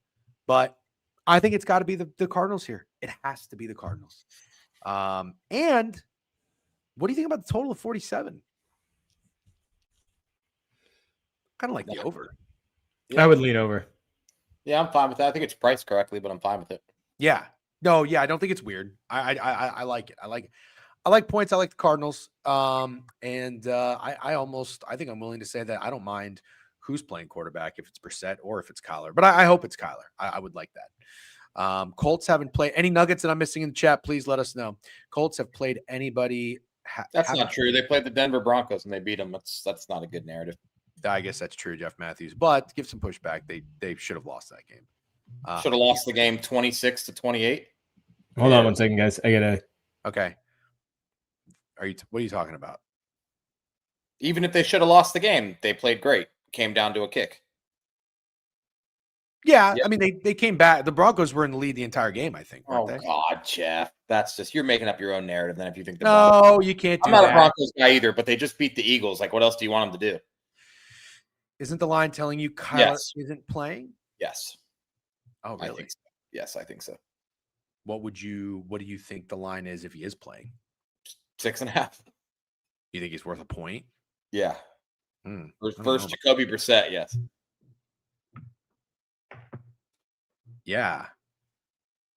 But I think it's got to be the Cardinals here. It has to be the Cardinals. And what do you think about the total of 47? Kind of like the over. Yeah. I would lean over. Yeah, I'm fine with that. I think it's priced correctly, but I'm fine with it. Yeah. No, yeah, I don't think it's weird. I like it. I like points. I like the Cardinals. I think I'm willing to say that I don't mind who's playing quarterback, if it's Brissett or if it's Kyler. But I hope it's Kyler. I would like that. Colts haven't played any Nuggets that I'm missing in the chat. Please let us know. Colts have played anybody. That's not true. They played the Denver Broncos and they beat them. That's not a good narrative. I guess that's true, Jeff Matthews. But give some pushback. They should have lost that game. Should have lost the game 26-28. Hold on one second, guys. I gotta. Okay. What are you talking about? Even if they should have lost the game, they played great. Came down to a kick. Yeah, I mean they came back. The Broncos were in the lead the entire game, I think. Oh they? God, Jeff, that's just you're making up your own narrative. Then if you think you can't. I'm not a Broncos guy either, but they just beat the Eagles. Like, what else do you want them to do? Isn't the line telling you Kyler isn't playing? Yes. Oh, really? I think so. Yes, I think so. What do you think the line is if he is playing? 6.5. You think he's worth a point? Yeah. First Jacoby Brissett, yes. Yeah.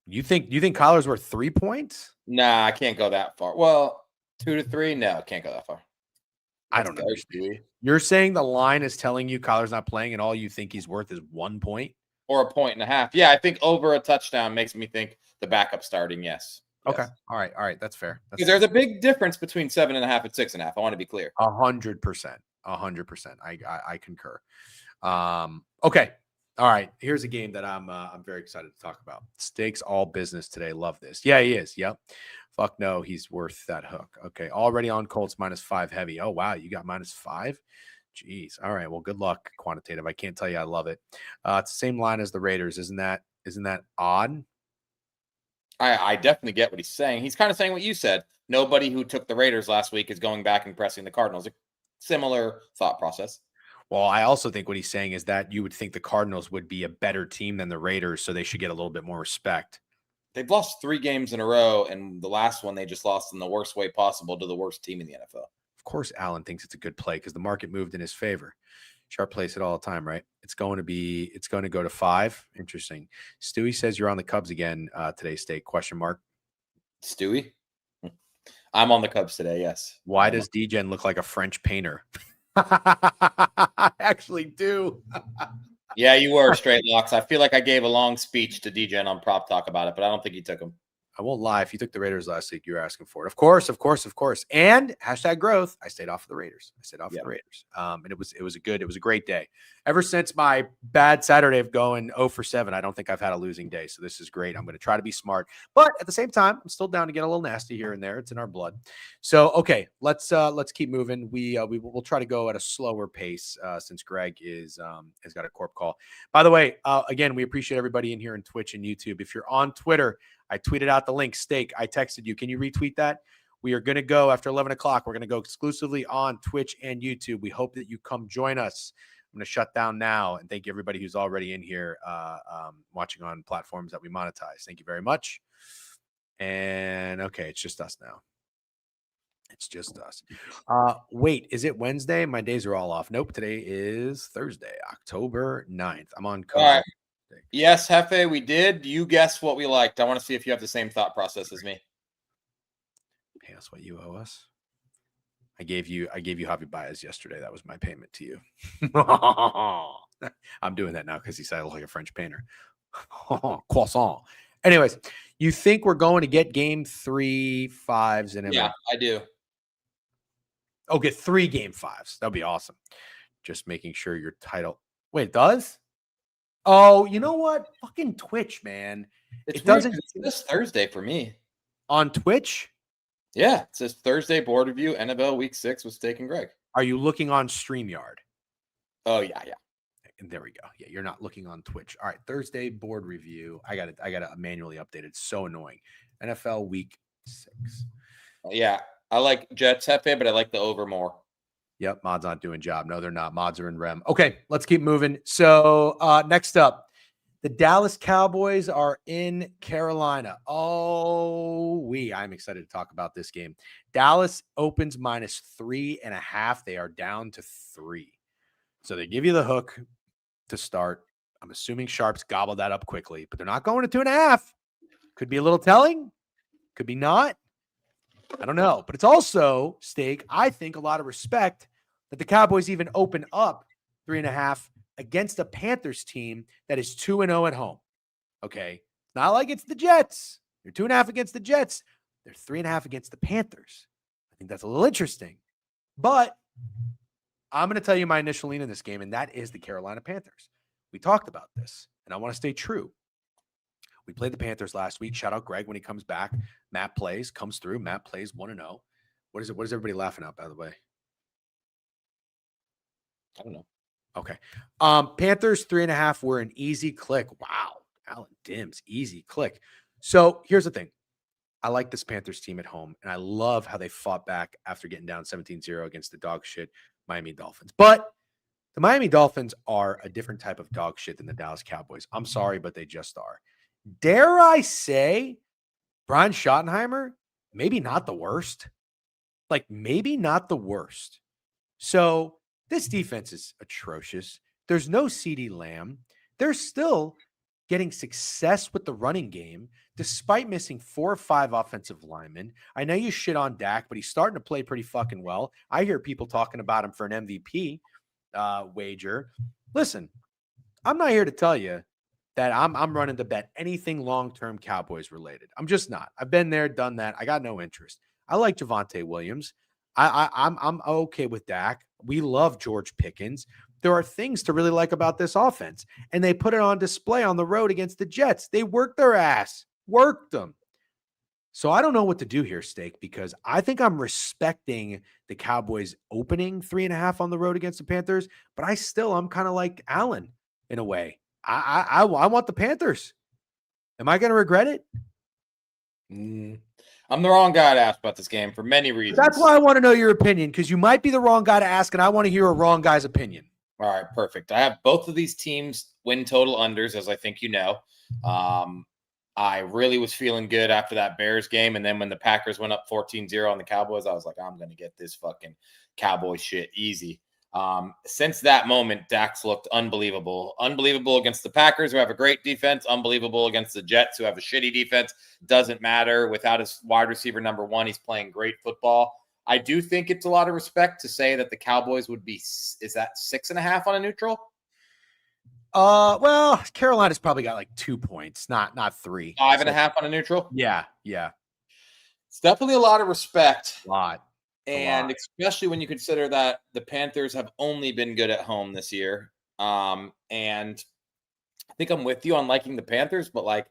You think Kyler's worth 3 points? Nah, I can't go that far. Well, 2 to 3? No, I can't go that far. I don't know. You're saying the line is telling you Kyler's not playing and all you think he's worth is 1 point? Or 1.5. Yeah, I think over a touchdown makes me think the backup starting, yes. Okay. All right. That's fair. Because there's a big difference between 7.5 and 6.5. I want to be clear. 100%. 100%. I concur. Okay. All right. Here's a game that I'm very excited to talk about. Stakes all business today. Love this. Yeah, he is. Yep. Fuck no, he's worth that hook. Okay. Already on Colts -5 heavy. Oh wow, you got -5. Jeez. All right. Well, good luck, quantitative. I can't tell you I love it. It's the same line as the Raiders. Isn't that odd? I definitely get what he's saying. He's kind of saying what you said. Nobody who took the Raiders last week is going back and pressing the Cardinals. A similar thought process. Well, I also think what he's saying is that you would think the Cardinals would be a better team than the Raiders, so they should get a little bit more respect. They've lost 3 games in a row, and the last one they just lost in the worst way possible to the worst team in the NFL. Of course, Allen thinks it's a good play because the market moved in his favor. Sharp plays it all the time, right? It's going to go to 5. Interesting. Stewie says you're on the Cubs again today, Steak? ? Stewie? I'm on the Cubs today, yes. Why does DGen look like a French painter? I actually do. Yeah, you were straight locks. I feel like I gave a long speech to DGen on Prop Talk about it, but I don't think he took them. I won't lie. If you took the Raiders last week, you were asking for it. Of course. And #growth. I stayed off of the Raiders. The Raiders. And it was a great day. Ever since my bad Saturday of going 0 for 7, I don't think I've had a losing day. So this is great. I'm going to try to be smart, but at the same time, I'm still down to get a little nasty here and there. It's in our blood. So, okay, let's keep moving. We'll try to go at a slower pace since Greg has got a corp call. By the way, again, we appreciate everybody in here in Twitch and YouTube. If you're on Twitter, I tweeted out the link. Steak, I texted you. Can you retweet that? We are going to go after 11 o'clock. We're going to go exclusively on Twitch and YouTube. We hope that you come join us. I'm going to shut down now. And thank you, everybody who's already in here watching on platforms that we monetize. Thank you very much. And, okay, it's just us now. It's just us. Wait, is it Wednesday? My days are all off. Nope, today is Thursday, October 9th. I'm on code. All right. Yes, Hefe, we did. You guess what we liked. I want to see if you have the same thought process as me. Pay us what you owe us. I gave you Javi Baez yesterday. That was my payment to you. I'm doing that now because he said I look like a French painter. Croissant. Anyways, you think we're going to get game 3 5s in MLB? Yeah, I do. Oh, get 3 game 5s. That'd be awesome. Just making sure your title. Wait, it does? Oh, you know what? Fucking Twitch, man. It's It weird doesn't 'cause it's this Thursday for me. on Twitch. Yeah, it says Thursday board review NFL Week 6 with Steak and Greg. Are you looking on StreamYard? Oh yeah. And there we go. Yeah, you're not looking on Twitch. All right, Thursday board review. I got it manually updated. It's so annoying. NFL Week 6. Yeah, I like Jets Hefe, but I like the over more. Yep, Mod's not doing job. No, they're not. Mods are in rem. Okay, let's keep moving. So next up, the Dallas Cowboys are in Carolina. I'm excited to talk about this game. Dallas opens -3.5. They are down to 3. So they give you the hook to start. I'm assuming Sharps gobbled that up quickly, but they're not going to 2.5. Could be a little telling. Could be not. I don't know. But it's also, Steak, I think, a lot of respect that the Cowboys even open up 3.5 against a Panthers team that is 2-0 at home. Okay. Not like it's the Jets. They're 2.5 against the Jets. They're 3.5 against the Panthers. I think that's a little interesting. But I'm going to tell you my initial lean in this game, and that is the Carolina Panthers. We talked about this, and I want to stay true. We played the Panthers last week. Shout out Greg when he comes back. Matt comes through. Matt plays 1-0. What is it? What is everybody laughing at, by the way? I don't know. Okay. Panthers 3.5 were an easy click. Wow. Alan Dims, easy click. So here's the thing. I like this Panthers team at home, and I love how they fought back after getting down 17-0 against the dog shit Miami Dolphins. But the Miami Dolphins are a different type of dog shit than the Dallas Cowboys. I'm sorry, but they just are. Dare I say, Brian Schottenheimer, maybe not the worst. Like, maybe not the worst. So this defense is atrocious. There's no CeeDee Lamb. They're still getting success with the running game, despite missing 4 or 5 offensive linemen. I know you shit on Dak, but he's starting to play pretty fucking well. I hear people talking about him for an MVP wager. Listen, I'm not here to tell you that I'm running to bet anything long-term Cowboys related. I'm just not. I've been there, done that. I got no interest. I like Javonte Williams. I'm okay with Dak. We love George Pickens. There are things to really like about this offense, and they put it on display on the road against the Jets. They worked their ass, worked them. So I don't know what to do here, Steak, because I think I'm respecting the Cowboys opening 3.5 on the road against the Panthers, but I'm kind of like Allen in a way. I want the Panthers. Am I going to regret it? I'm the wrong guy to ask about this game for many reasons. That's why I want to know your opinion, because you might be the wrong guy to ask, and I want to hear a wrong guy's opinion. All right, perfect. I have both of these teams win total unders, as I think you know. I really was feeling good after that Bears game, and then when the Packers went up 14-0 on the Cowboys, I was like, I'm going to get this fucking Cowboy shit easy. Since that moment, Dak's looked unbelievable. Unbelievable against the Packers, who have a great defense. Unbelievable against the Jets, who have a shitty defense. Doesn't matter. Without his wide receiver number 1, he's playing great football. I do think it's a lot of respect to say that the Cowboys would be, is that 6.5 on a neutral? Well, Carolina's probably got like 2 points, not 3. 5.5 on a neutral? Yeah. It's definitely a lot of respect. A lot. And especially when you consider that the Panthers have only been good at home this year. And I think I'm with you on liking the Panthers, but like,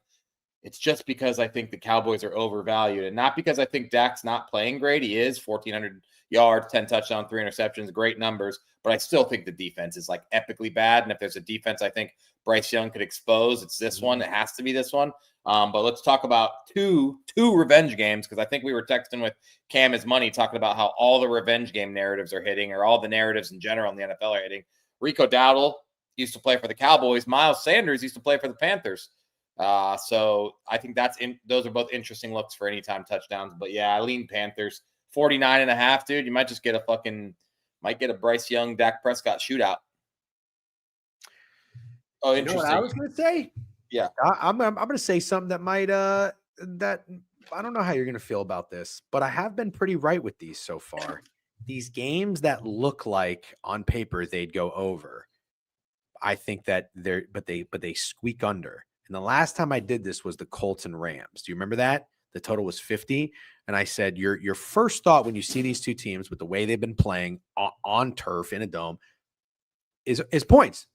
it's just because I think the Cowboys are overvalued, and not because I think Dak's not playing great. He is 1,400 yards, 10 touchdowns, 3 interceptions, great numbers. But I still think the defense is like epically bad. And if there's a defense I think Bryce Young could expose, it's this one. It has to be this one. But let's talk about two revenge games, because I think we were texting with Cam Is Money talking about how all the revenge game narratives are hitting, or all the narratives in general in the NFL are hitting. Rico Dowdle used to play for the Cowboys. Miles Sanders used to play for the Panthers. So I think those are both interesting looks for anytime touchdowns. But yeah, I lean Panthers 49.5, dude. You might just get a Bryce Young, Dak Prescott shootout. Oh, interesting. You know what I was going to say? Yeah. I'm going to say something that might, that I don't know how you're going to feel about this, but I have been pretty right with these so far. These games that look like on paper they'd go over, I think that they squeak under. And the last time I did this was the Colts and Rams. Do you remember that? The total was 50. And I said, your first thought when you see these two teams with the way they've been playing on turf in a dome is points.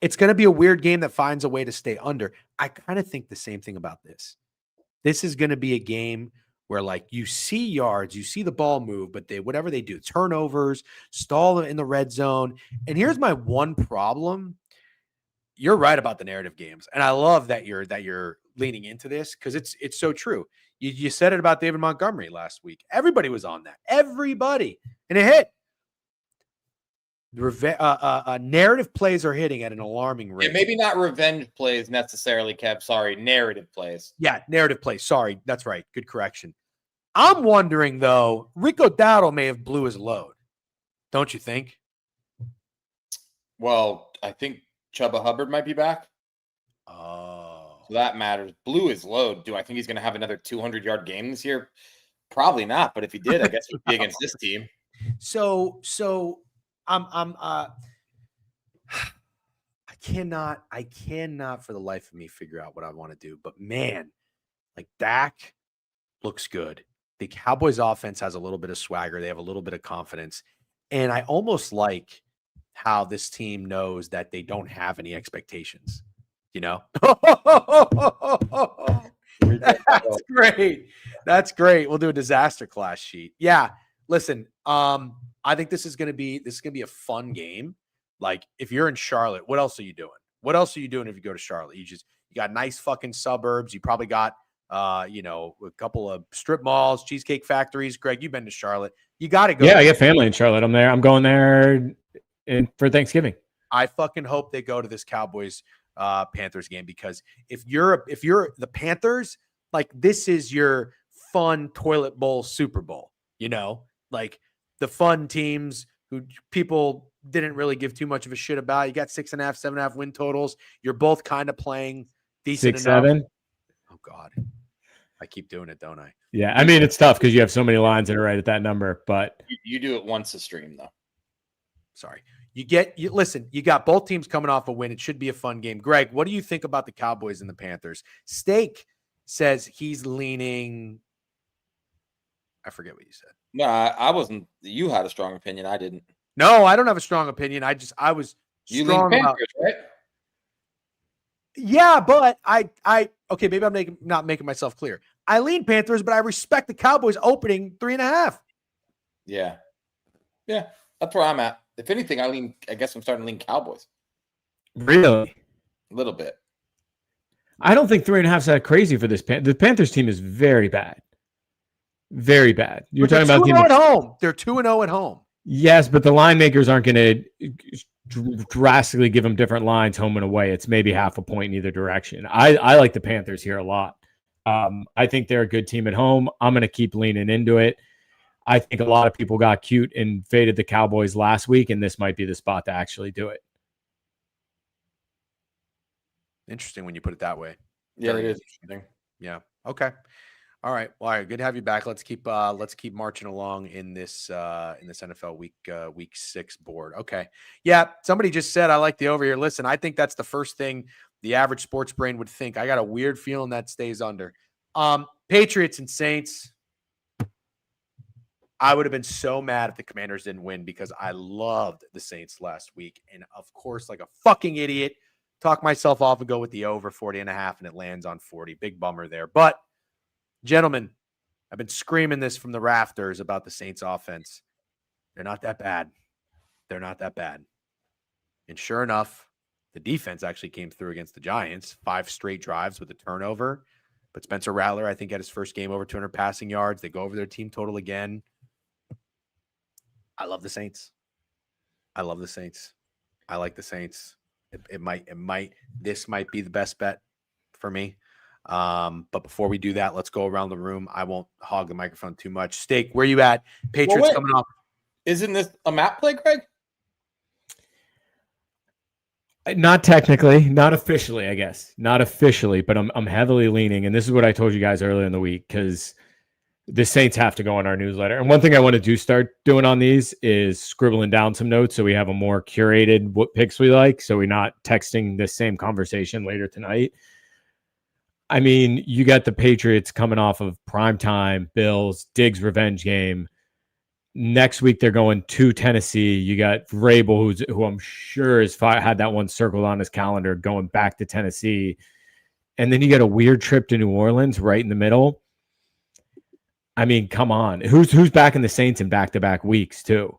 It's going to be a weird game that finds a way to stay under. I kind of think the same thing about this. This is going to be a game where, like, you see yards, you see the ball move, but whatever they do, turnovers, stall in the red zone. And here's my one problem. You're right about the narrative games, and I love that you're leaning into this because it's so true. You said it about David Montgomery last week. Everybody was on that. Everybody, and it hit. Narrative plays are hitting at an alarming rate. Yeah, maybe not revenge plays necessarily, Kev. Sorry, narrative plays. Yeah, narrative plays. Sorry, that's right. Good correction. I'm wondering, though, Rico Dowdle may have blew his load. Don't you think? Well, I think Chuba Hubbard might be back. Oh. So that matters. Blew his load. Do I think he's going to have another 200-yard game this year? Probably not. But if he did, I guess it would be against this team. So I cannot for the life of me figure out what I want to do. But man, like Dak looks good. The Cowboys offense has a little bit of swagger. They have a little bit of confidence. And I almost like how this team knows that they don't have any expectations, you know? That's great. That's great. We'll do a disaster class sheet. Yeah. Listen, I think this is going to be a fun game. Like, if you're in Charlotte, what else are you doing? What else are you doing if you go to Charlotte? You got nice fucking suburbs. You probably got a couple of strip malls, cheesecake factories. Greg, you've been to Charlotte. You got to go. Yeah, I got family in Charlotte. I'm going there for Thanksgiving. I fucking hope they go to this Cowboys Panthers game, because if you're the Panthers, like, this is your fun toilet bowl Super Bowl, you know, like the fun teams who people didn't really give too much of a shit about. You got 6.5, 7.5 win totals. You're both kind of playing decent 6-7. Oh God. I keep doing it, don't I? Yeah. I mean, it's tough because you have so many lines that are right at that number, but you do it once a stream though. Sorry. Listen, you got both teams coming off a win. It should be a fun game. Greg, what do you think about the Cowboys and the Panthers? Steak says he's leaning. I forget what you said. No, I wasn't. You had a strong opinion. I didn't. No, I don't have a strong opinion. I was you strong lean about Panthers, right? Yeah, but okay, maybe I'm not making myself clear. I lean Panthers, but I respect the Cowboys opening 3.5. Yeah. Yeah, that's where I'm at. If anything, I guess I'm starting to lean Cowboys. Really? A little bit. I don't think 3.5 is that crazy for this. The Panthers team is very bad. Very bad. You're talking about the at home. They're 2-0 at home. Yes, but the line makers aren't going to drastically give them different lines home and away. It's maybe half a point in either direction. I like the Panthers here a lot. I think they're a good team at home. I'm going to keep leaning into it. I think a lot of people got cute and faded the Cowboys last week, and this might be the spot to actually do it. Interesting when you put it that way. Yeah, it is interesting. Yeah. Okay. All right. Well, all right. Good to have you back. Let's keep marching along in this NFL week 6 board. Okay. Yeah. Somebody just said I like the over here. Listen, I think that's the first thing the average sports brain would think. I got a weird feeling that stays under. Patriots and Saints. I would have been so mad if the Commanders didn't win, because I loved the Saints last week. And of course, like a fucking idiot, talk myself off and go with the over 40.5, and it lands on 40. Big bummer there. But gentlemen, I've been screaming this from the rafters about the Saints offense. They're not that bad. They're not that bad. And sure enough, the defense actually came through against the Giants. 5 straight drives with a turnover. But Spencer Rattler, I think, had his first game over 200 passing yards. They go over their team total again. I love the Saints. I love the Saints. I like the Saints. This might be the best bet for me. But before we do that, let's go around the room. I won't hog the microphone too much. Steak, where you at? Patriots coming off. Isn't this a map play, Greg? Not technically, not officially, I guess. Not officially, but I'm heavily leaning, and this is what I told you guys earlier in the week, because the Saints have to go on our newsletter. And one thing I want to start doing on these is scribbling down some notes so we have a more curated what picks we like, so we're not texting the same conversation later tonight. I mean, you got the Patriots coming off of primetime, Bills, Diggs revenge game. Next week they're going to Tennessee. You got Vrabel, who I'm sure has had that one circled on his calendar, going back to Tennessee, and then you got a weird trip to New Orleans right in the middle. I mean, come on, who's backing the Saints in back-to-back weeks too?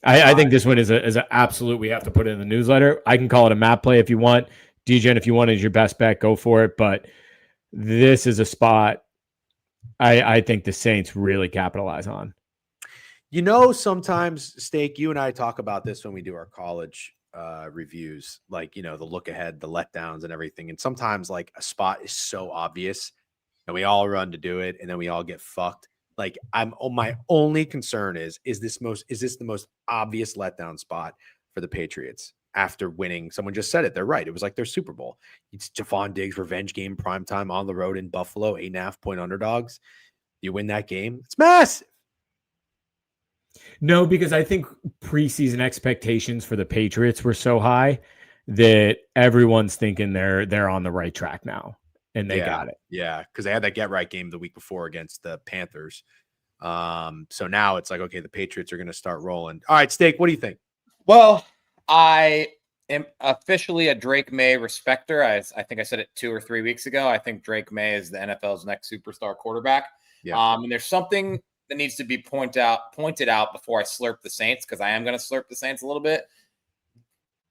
I think this one is an absolute. We have to put it in the newsletter. I can call it a map play if you want. DJen, if you want, is your best bet, go for it. But this is a spot I think the Saints really capitalize on. You know, sometimes, Steak, you and I talk about this when we do our college reviews, like, you know, the look ahead, the letdowns and everything. And sometimes like a spot is so obvious and we all run to do it and then we all get fucked. Like my only concern is this the most obvious letdown spot for the Patriots after winning? Someone just said it. They're right. It was like their Super Bowl. It's Stephon Diggs revenge game, primetime on the road in Buffalo, 8.5-point underdogs. You win that game. It's massive. No, because I think preseason expectations for the Patriots were so high that everyone's thinking they're on the right track now. And they got it. Yeah, because they had that get-right game the week before against the Panthers. So now it's like, okay, the Patriots are going to start rolling. All right, Steak, what do you think? Well, I am officially a Drake May respecter. I think I said it 2 or 3 weeks ago. I think Drake May is the NFL's next superstar quarterback. Yeah. And there's something that needs to be pointed out before I slurp the Saints, because I am going to slurp the Saints a little bit.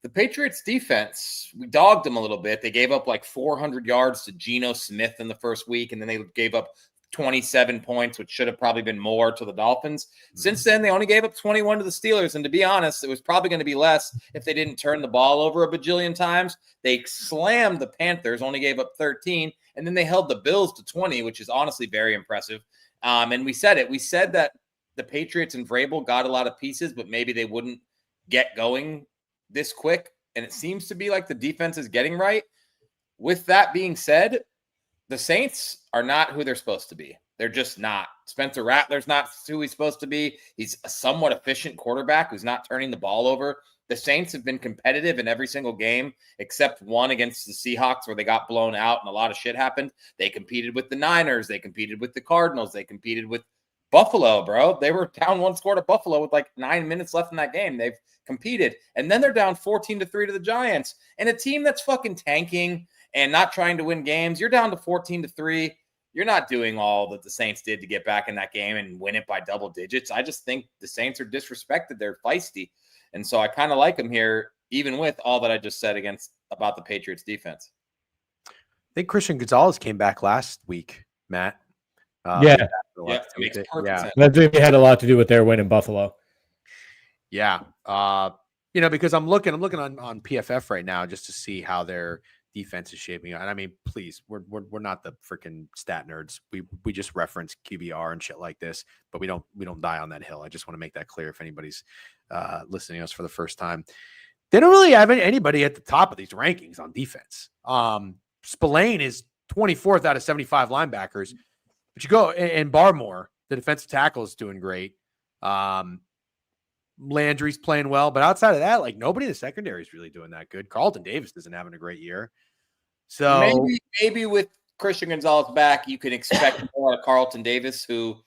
The Patriots defense, we dogged them a little bit. They gave up like 400 yards to Geno Smith in the first week, and then they gave up 27 points, which should have probably been more, to the Dolphins. Since then, they only gave up 21 to the Steelers, and to be honest, it was probably going to be less if they didn't turn the ball over a bajillion times. They slammed the Panthers, only gave up 13, and then they held the Bills to 20, which is honestly very impressive. And we said it. We said that the Patriots and Vrabel got a lot of pieces, but maybe they wouldn't get going this quick, and it seems to be like the defense is getting right. With that being said, the Saints are not who they're supposed to be. They're just not. Spencer Rattler's not who he's supposed to be. He's a somewhat efficient quarterback who's not turning the ball over. The Saints have been competitive in every single game except one against the Seahawks where they got blown out and a lot of shit happened. They competed with the Niners. They competed with the Cardinals. They competed with Buffalo, bro. They were down 1 score to Buffalo with like 9 minutes left in that game. They've competed. And then they're down 14-3 to the Giants. And a team that's fucking tanking and not trying to win games, you're down to 14-3. You're not doing all that the Saints did to get back in that game and win it by double digits. I just think the Saints are disrespected. They're feisty. And so I kind of like them here, even with all that I just said about the Patriots defense. I think Christian Gonzalez came back last week, Matt. It makes perfect sense. That maybe had a lot to do with their win in Buffalo. Yeah. Because I'm looking on PFF right now just to see how their defense is shaping up. And I mean, please, we're not the freaking stat nerds. We just reference QBR and shit like this, but we don't die on that hill. I just want to make that clear if anybody's listening to us for the first time. They don't really have anybody at the top of these rankings on defense. Spillane is 24th out of 75 linebackers, but you go and Barmore, the defensive tackle, is doing great. Landry's playing well, but outside of that, like nobody in the secondary is really doing that good. Carlton Davis isn't having a great year. So maybe with Christian Gonzalez back, you can expect more of Carlton Davis, who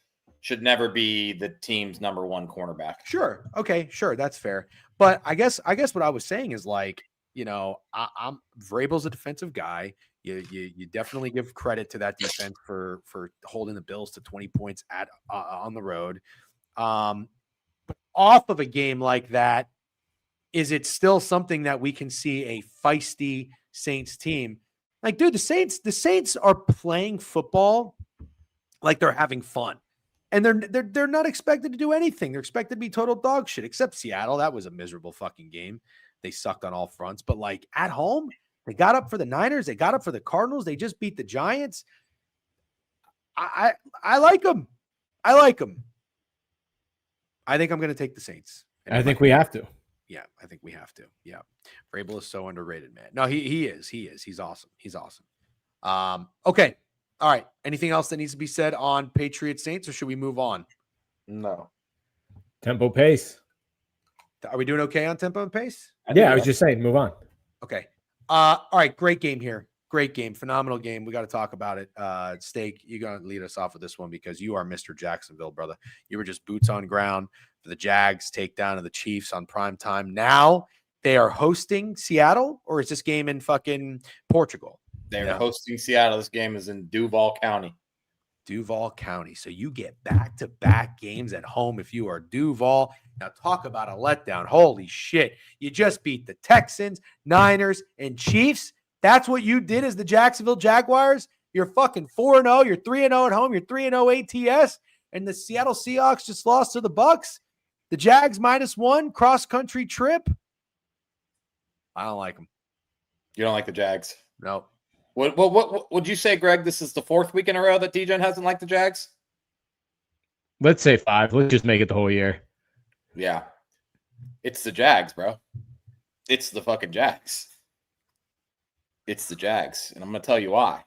should never be the team's number 1 cornerback. Sure. Okay. Sure. That's fair. But I guess what I was saying is like, I'm Vrabel's a defensive guy. You definitely give credit to that defense for holding the Bills to 20 points on the road. But off of a game like that, is it still something that we can see a feisty Saints team? Like, dude, the Saints are playing football like they're having fun. And they're not expected to do anything. They're expected to be total dog shit, except Seattle. That was a miserable fucking game. They sucked on all fronts. But like at home, they got up for the Niners. They got up for the Cardinals. They just beat the Giants. I like them. I like them. I think I'm going to take the Saints. I think we have to. Yeah, I think we have to. Yeah. Vrabel is so underrated, man. No, he is. He's awesome. He's awesome. Okay. All right. Anything else that needs to be said on Patriots Saints, or should we move on? No. Tempo pace. Are we doing okay on tempo and pace? I was just saying, move on. Okay. All right. Great game here. great game, phenomenal game. We got to talk about it. Steak, you're going to lead us off with this one because you are Mr. Jacksonville, brother. You were just boots on ground for the Jags takedown of the Chiefs on prime time. Now they are hosting Seattle, or is this game in fucking Portugal? They're hosting Seattle. This game is in Duval County. Duval County. So you get back-to-back games at home if you are Duval. Now talk about a letdown. Holy shit. You just beat the Texans, Niners, and Chiefs. That's what you did as the Jacksonville Jaguars. You're fucking 4-0. You're 3-0 at home. You're 3-0 ATS. And the Seattle Seahawks just lost to the Bucks. The Jags -1 cross-country trip. I don't like them. You don't like the Jags? No. What would you say, Greg? This is the 4th week in a row that DJ hasn't liked the Jags? Let's say 5. Let's just make it the whole year. Yeah. It's the Jags, bro. It's the fucking Jags. It's the Jags. And I'm going to tell you why.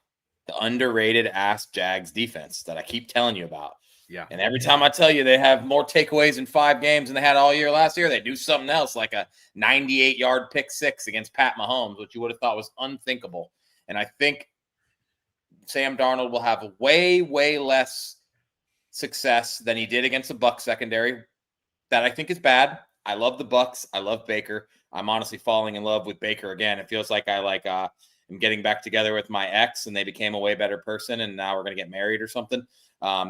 The underrated ass Jags defense that I keep telling you about. Yeah. And every time I tell you they have more takeaways in 5 games than they had all year last year, they do something else, like a 98-yard pick 6 against Pat Mahomes, which you would have thought was unthinkable. And I think Sam Darnold will have way, way less success than he did against the Bucs secondary. That I think is bad. I love the Bucs. I love Baker. I'm honestly falling in love with Baker again. It feels like I'm getting back together with my ex, and they became a way better person, and now we're going to get married or something.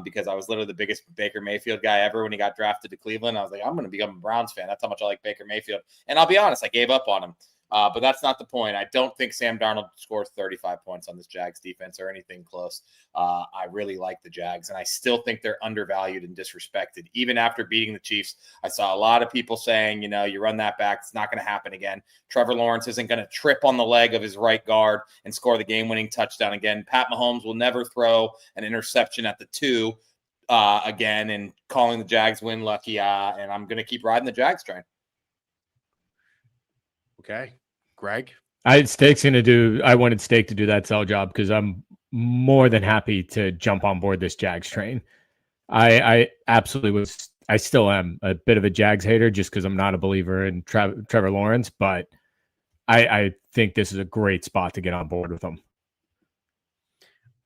Because I was literally the biggest Baker Mayfield guy ever when he got drafted to Cleveland. I was like, I'm going to become a Browns fan. That's how much I like Baker Mayfield. And I'll be honest, I gave up on him. But that's not the point. I don't think Sam Darnold scores 35 points on this Jags defense or anything close. I really like the Jags, and I still think they're undervalued and disrespected. Even after beating the Chiefs, I saw a lot of people saying, you run that back, it's not going to happen again. Trevor Lawrence isn't going to trip on the leg of his right guard and score the game-winning touchdown again. Pat Mahomes will never throw an interception at the 2 again, and calling the Jags win lucky. And I'm going to keep riding the Jags train. Okay. Greg? I wanted Steak to do that sell job because I'm more than happy to jump on board this Jags train. I absolutely was. I still am a bit of a Jags hater just because I'm not a believer in Trevor Lawrence, but I think this is a great spot to get on board with them.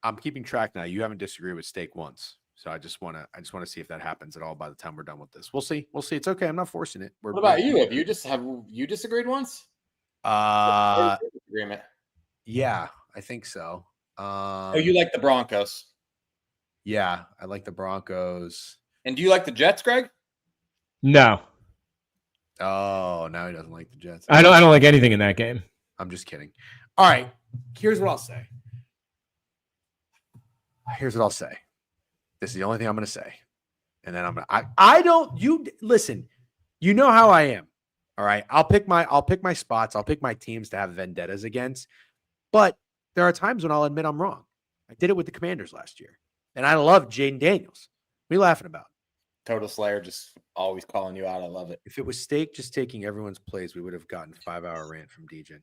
I'm keeping track now. You haven't disagreed with Steak once. So I just want to see if that happens at all by the time we're done with this. We'll see. It's okay. I'm not forcing it. What about you? Have you disagreed once? Agreement. Yeah, I think so. You like the Broncos? Yeah, I like the Broncos. And do you like the Jets, Greg? No. Oh, now he doesn't like the Jets. I don't like anything in that game. I'm just kidding. All right. Here's what I'll say. This is the only thing I'm going to say. And then listen, you know how I am. All right. I'll pick my spots. I'll pick my teams to have vendettas against. But there are times when I'll admit I'm wrong. I did it with the Commanders last year. And I love Jaden Daniels. What are you laughing about? Total Slayer, just always calling you out. I love it. If it was Steak just taking everyone's plays, we would have gotten 5-hour rant from DJ.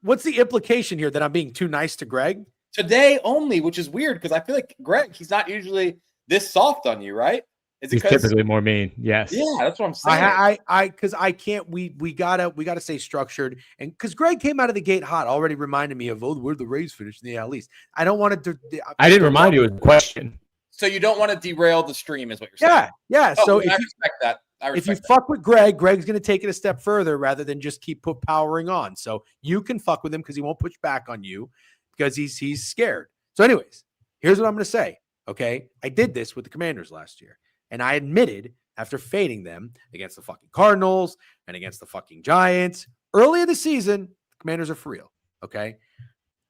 What's the implication here, that I'm being too nice to Greg? Today only, which is weird because I feel like Greg, he's not usually this soft on you, right? He's typically more mean. Yes. Yeah, that's what I'm saying. Because I can't. We gotta stay structured, and because Greg came out of the gate hot, already reminded me of where the Rays finished in the AL East. I don't want to. I didn't remind you of the question. So you don't want to derail the stream, is what you're saying? Yeah. Oh, so I respect that. If you fuck with Greg's going to take it a step further rather than just keep powering on. So you can fuck with him because he won't push back on you because he's scared. So anyways, here's what I'm going to say. Okay. I did this with the Commanders last year, and I admitted after fading them against the fucking Cardinals and against the fucking Giants early in the season, the Commanders are for real. Okay.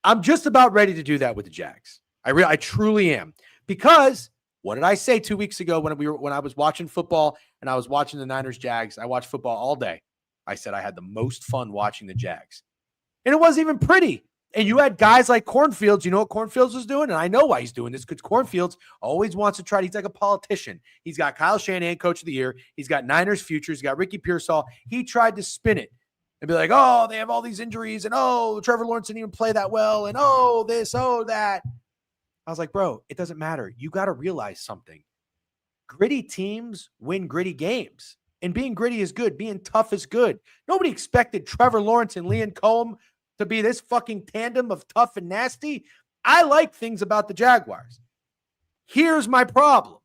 I'm just about ready to do that with the Jags. I truly am, because what did I say 2 weeks ago when I was watching football and I was watching the Niners Jags? I watched football all day. I said I had the most fun watching the Jags. And it wasn't even pretty. And you had guys like Cornfields. You know what Cornfields was doing? And I know why he's doing this, because Cornfields always wants to he's like a politician. He's got Kyle Shanahan, coach of the year. He's got Niners futures. He's got Ricky Pearsall. He tried to spin it and be like, oh, they have all these injuries. And oh, Trevor Lawrence didn't even play that well. And oh, this, oh, that. I was like, bro, it doesn't matter. You got to realize something. Gritty teams win gritty games. And being gritty is good. Being tough is good. Nobody expected Trevor Lawrence and Liam Cohen to be this fucking tandem of tough and nasty. I like things about the Jaguars. Here's my problem.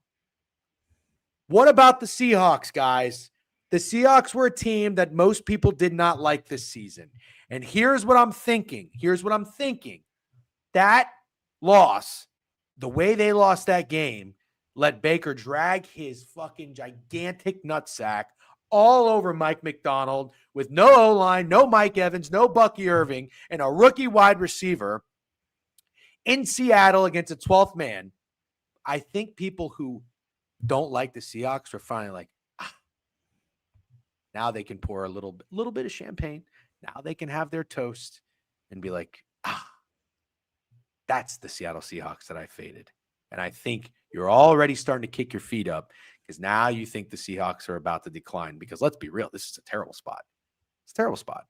What about the Seahawks, guys? The Seahawks were a team that most people did not like this season. And here's what I'm thinking. That loss, the way they lost that game, let Baker drag his fucking gigantic nutsack all over Mike McDonald with no O-line, no Mike Evans, no Bucky Irving, and a rookie wide receiver in Seattle against a 12th man. I think people who don't like the Seahawks are finally like, now they can pour a little bit of champagne. Now they can have their toast and be like, that's the Seattle Seahawks that I faded. And I think you're already starting to kick your feet up because now you think the Seahawks are about to decline. Because let's be real, this is a terrible spot. It's a terrible spot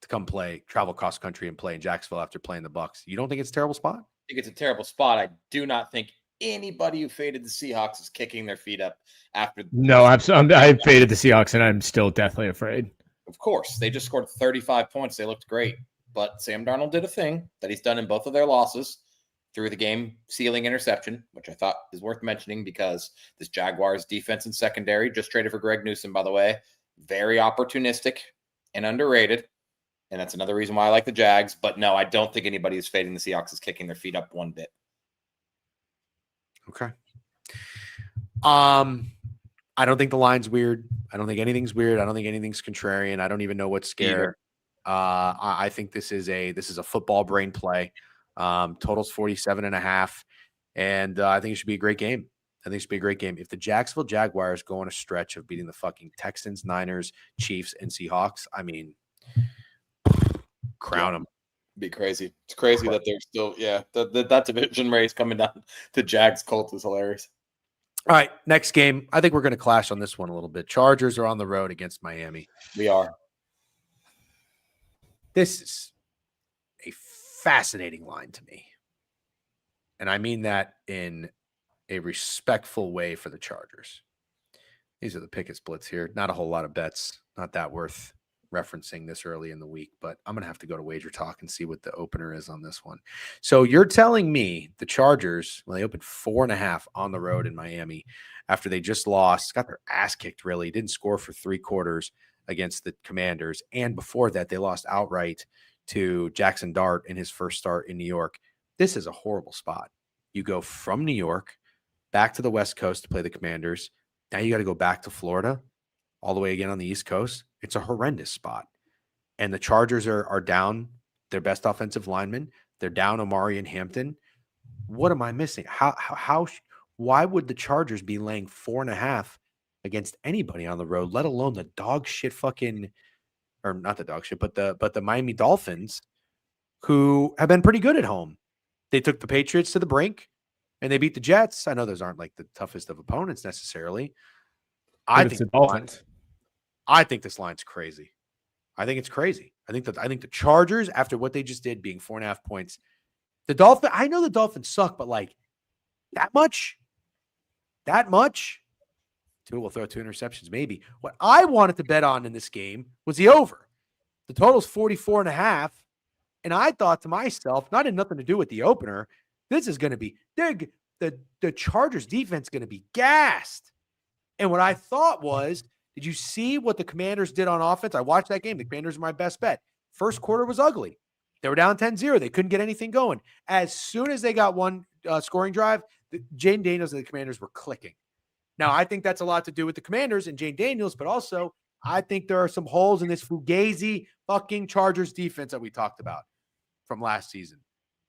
to come travel cross country and play in Jacksonville after playing the Bucs. You don't think it's a terrible spot? I think it's a terrible spot. I do not think anybody who faded the Seahawks is kicking their feet up after. No, I faded the Seahawks, and I'm still deathly afraid. Of course, they just scored 35 points. They looked great. But Sam Darnold did a thing that he's done in both of their losses through the game sealing interception, which I thought is worth mentioning because this Jaguars defense and secondary, just traded for Greg Newsome, by the way, very opportunistic and underrated. And that's another reason why I like the Jags. But no, I don't think anybody who's fading the Seahawks is kicking their feet up one bit. Okay. I don't think the line's weird. I don't think anything's weird. I don't think anything's contrarian. I don't even know what's scary. I think this is a football brain play. Total's 47.5. And I think it should be a great game. If the Jacksonville Jaguars go on a stretch of beating the fucking Texans, Niners, Chiefs, and Seahawks, I mean, crown them. Be crazy. It's crazy that they're still, that division race coming down to Jags Colts is hilarious. All right, next game. I think we're going to clash on this one a little bit. Chargers are on the road against Miami. We are. This is a fascinating line to me. And I mean that in a respectful way for the Chargers. These are the picket splits here. Not a whole lot of bets. Not that worth referencing this early in the week, but I'm going to have to go to Wager Talk and see what the opener is on this one. So you're telling me the Chargers, when they opened 4.5 on the road in Miami after they just lost, got their ass kicked, really, didn't score for 3 quarters against the Commanders. And before that, they lost outright to Jackson Dart in his first start in New York. This is a horrible spot. You go from New York back to the West Coast to play the Commanders. Now you got to go back to Florida, all the way again on the East Coast. It's a horrendous spot. And the Chargers are down their best offensive lineman. They're down Amari and Hampton. What am I missing? Why would the Chargers be laying 4.5 against anybody on the road, let alone the dog shit fucking, or not the dog shit, but the Miami Dolphins, who have been pretty good at home. They took the Patriots to the brink and they beat the Jets. I know those aren't like the toughest of opponents necessarily. I think the Dolphins. I think this line's crazy. I think it's crazy. I think the Chargers, after what they just did, being 4.5 points, I know the Dolphins suck, but like that much. Tua will throw 2 interceptions, maybe. What I wanted to bet on in this game was the over. The total's 44.5. And I thought to myself, not had nothing to do with the opener, this is going to be the Chargers defense going to be gassed. And what I thought was, did you see what the Commanders did on offense? I watched that game. The Commanders were my best bet. First quarter was ugly. They were down 10-0. They couldn't get anything going. As soon as they got one scoring drive, Jane Daniels and the Commanders were clicking. Now, I think that's a lot to do with the Commanders and Jane Daniels, but also I think there are some holes in this Fugazi fucking Chargers defense that we talked about from last season.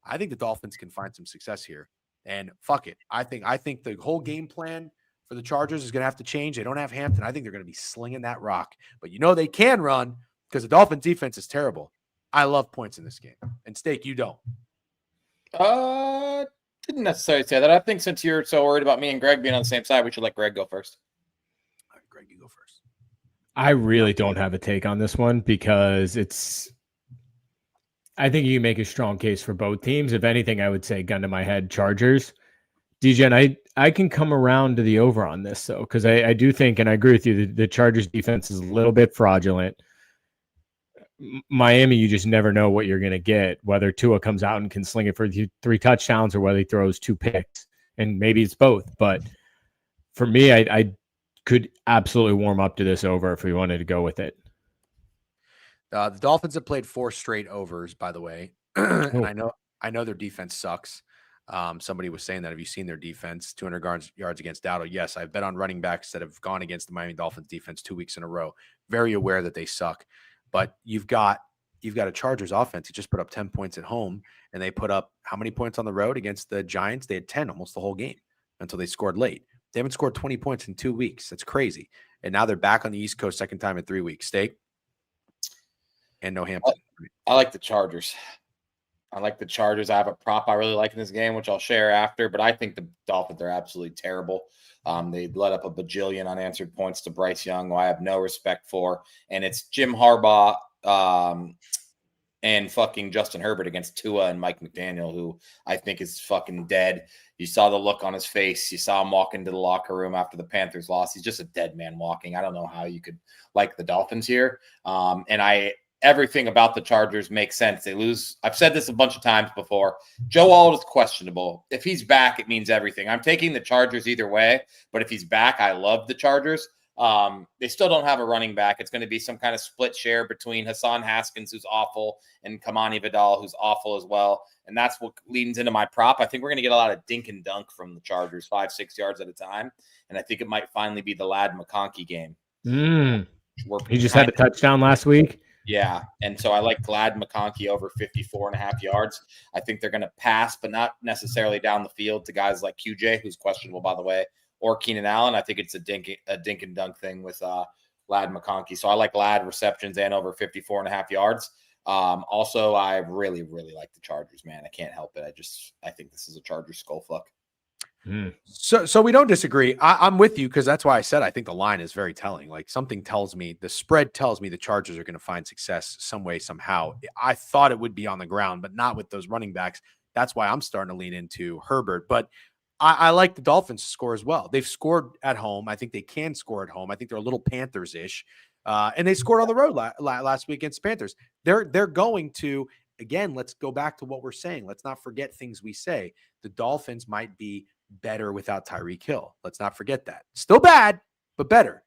I think the Dolphins can find some success here. And fuck it. I think the whole game plan for the Chargers is going to have to change. They don't have Hampton. I think they're going to be slinging that rock. But you know they can run because the Dolphins defense is terrible. I love points in this game. And Steak, you don't. Didn't necessarily say that. I think since you're so worried about me and Greg being on the same side, we should let Greg go first. All right, Greg, you go first. I really don't have a take on this one because I think you can make a strong case for both teams. If anything, I would say gun to my head, Chargers. DJ, and I can come around to the over on this though, because I do think, and I agree with you, the Chargers defense is a little bit fraudulent. Miami, you just never know what you're going to get, whether Tua comes out and can sling it for 3 touchdowns or whether he throws 2 picks, and maybe it's both. But for me, I could absolutely warm up to this over if we wanted to go with it. The Dolphins have played 4 straight overs, by the way, and I know their defense sucks. Somebody was saying that. Have you seen their defense? 200 yards against Dowdle. Yes, I've bet on running backs that have gone against the Miami Dolphins defense 2 weeks in a row. Very aware that they suck. But you've got a Chargers offense. He just put up 10 points at home, and they put up how many points on the road against the Giants? They had 10 almost the whole game until they scored late. They haven't scored 20 points in 2 weeks. That's crazy. And now they're back on the East Coast, second time in 3 weeks. Steak and no Hampton. I like the Chargers. I have a prop I really like in this game, which I'll share after, but I think the Dolphins are absolutely terrible. They let up a bajillion unanswered points to Bryce Young, who I have no respect for. And it's Jim Harbaugh and fucking Justin Herbert against Tua and Mike McDaniel, who I think is fucking dead. You saw the look on his face. You saw him walk into the locker room after the Panthers lost. He's just a dead man walking. I don't know how you could like the Dolphins here. Everything about the Chargers makes sense. They lose. I've said this a bunch of times before. Joe Alt is questionable. If he's back, it means everything. I'm taking the Chargers either way, but if he's back, I love the Chargers. They still don't have a running back. It's going to be some kind of split share between Hassan Haskins, who's awful, and Kamani Vidal, who's awful as well. And that's what leans into my prop. I think we're going to get a lot of dink and dunk from the Chargers, 5-6 yards at a time. And I think it might finally be the Ladd McConkey game. He just had a touchdown last week. Yeah, and so I like Glad McConkey over 54.5 yards. I think they're going to pass, but not necessarily down the field to guys like QJ, who's questionable, by the way, or Keenan Allen. I think it's a dink and dunk thing with Lad McConkey. So I like Lad receptions and over 54.5 yards. Also, I really, really like the Chargers, man. I can't help it. I think this is a Chargers skull fuck. So we don't disagree. I'm with you because that's why I said I think the line is very telling. Like something tells me, the spread tells me the Chargers are going to find success some way, somehow. I thought it would be on the ground, but not with those running backs. That's why I'm starting to lean into Herbert. But I like the Dolphins to score as well. They've scored at home. I think they can score at home. I think they're a little Panthers-ish. And they scored on the road last week against the Panthers. They're going to, again, let's go back to what we're saying. Let's not forget things we say. The Dolphins might be better without Tyreek Hill. Let's not forget that. Still bad, but better.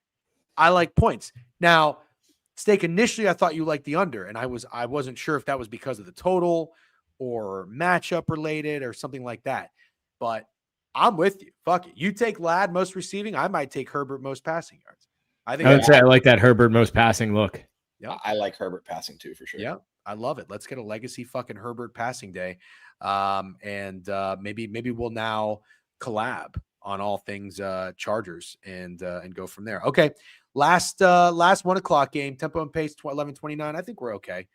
I like points. Now, Steak, initially I thought you liked the under, and I wasn't sure if that was because of the total or matchup related or something like that. But I'm with you. Fuck it. You take Ladd most receiving. I might take Herbert most passing yards. I would say I like that Herbert most passing look. Yeah, I like Herbert passing too, for sure. Yeah, I love it. Let's get a legacy fucking Herbert passing day. Maybe we'll now collab on all things Chargers and go from there. Okay. Last 1 o'clock game, tempo and pace 11:29. I think we're okay.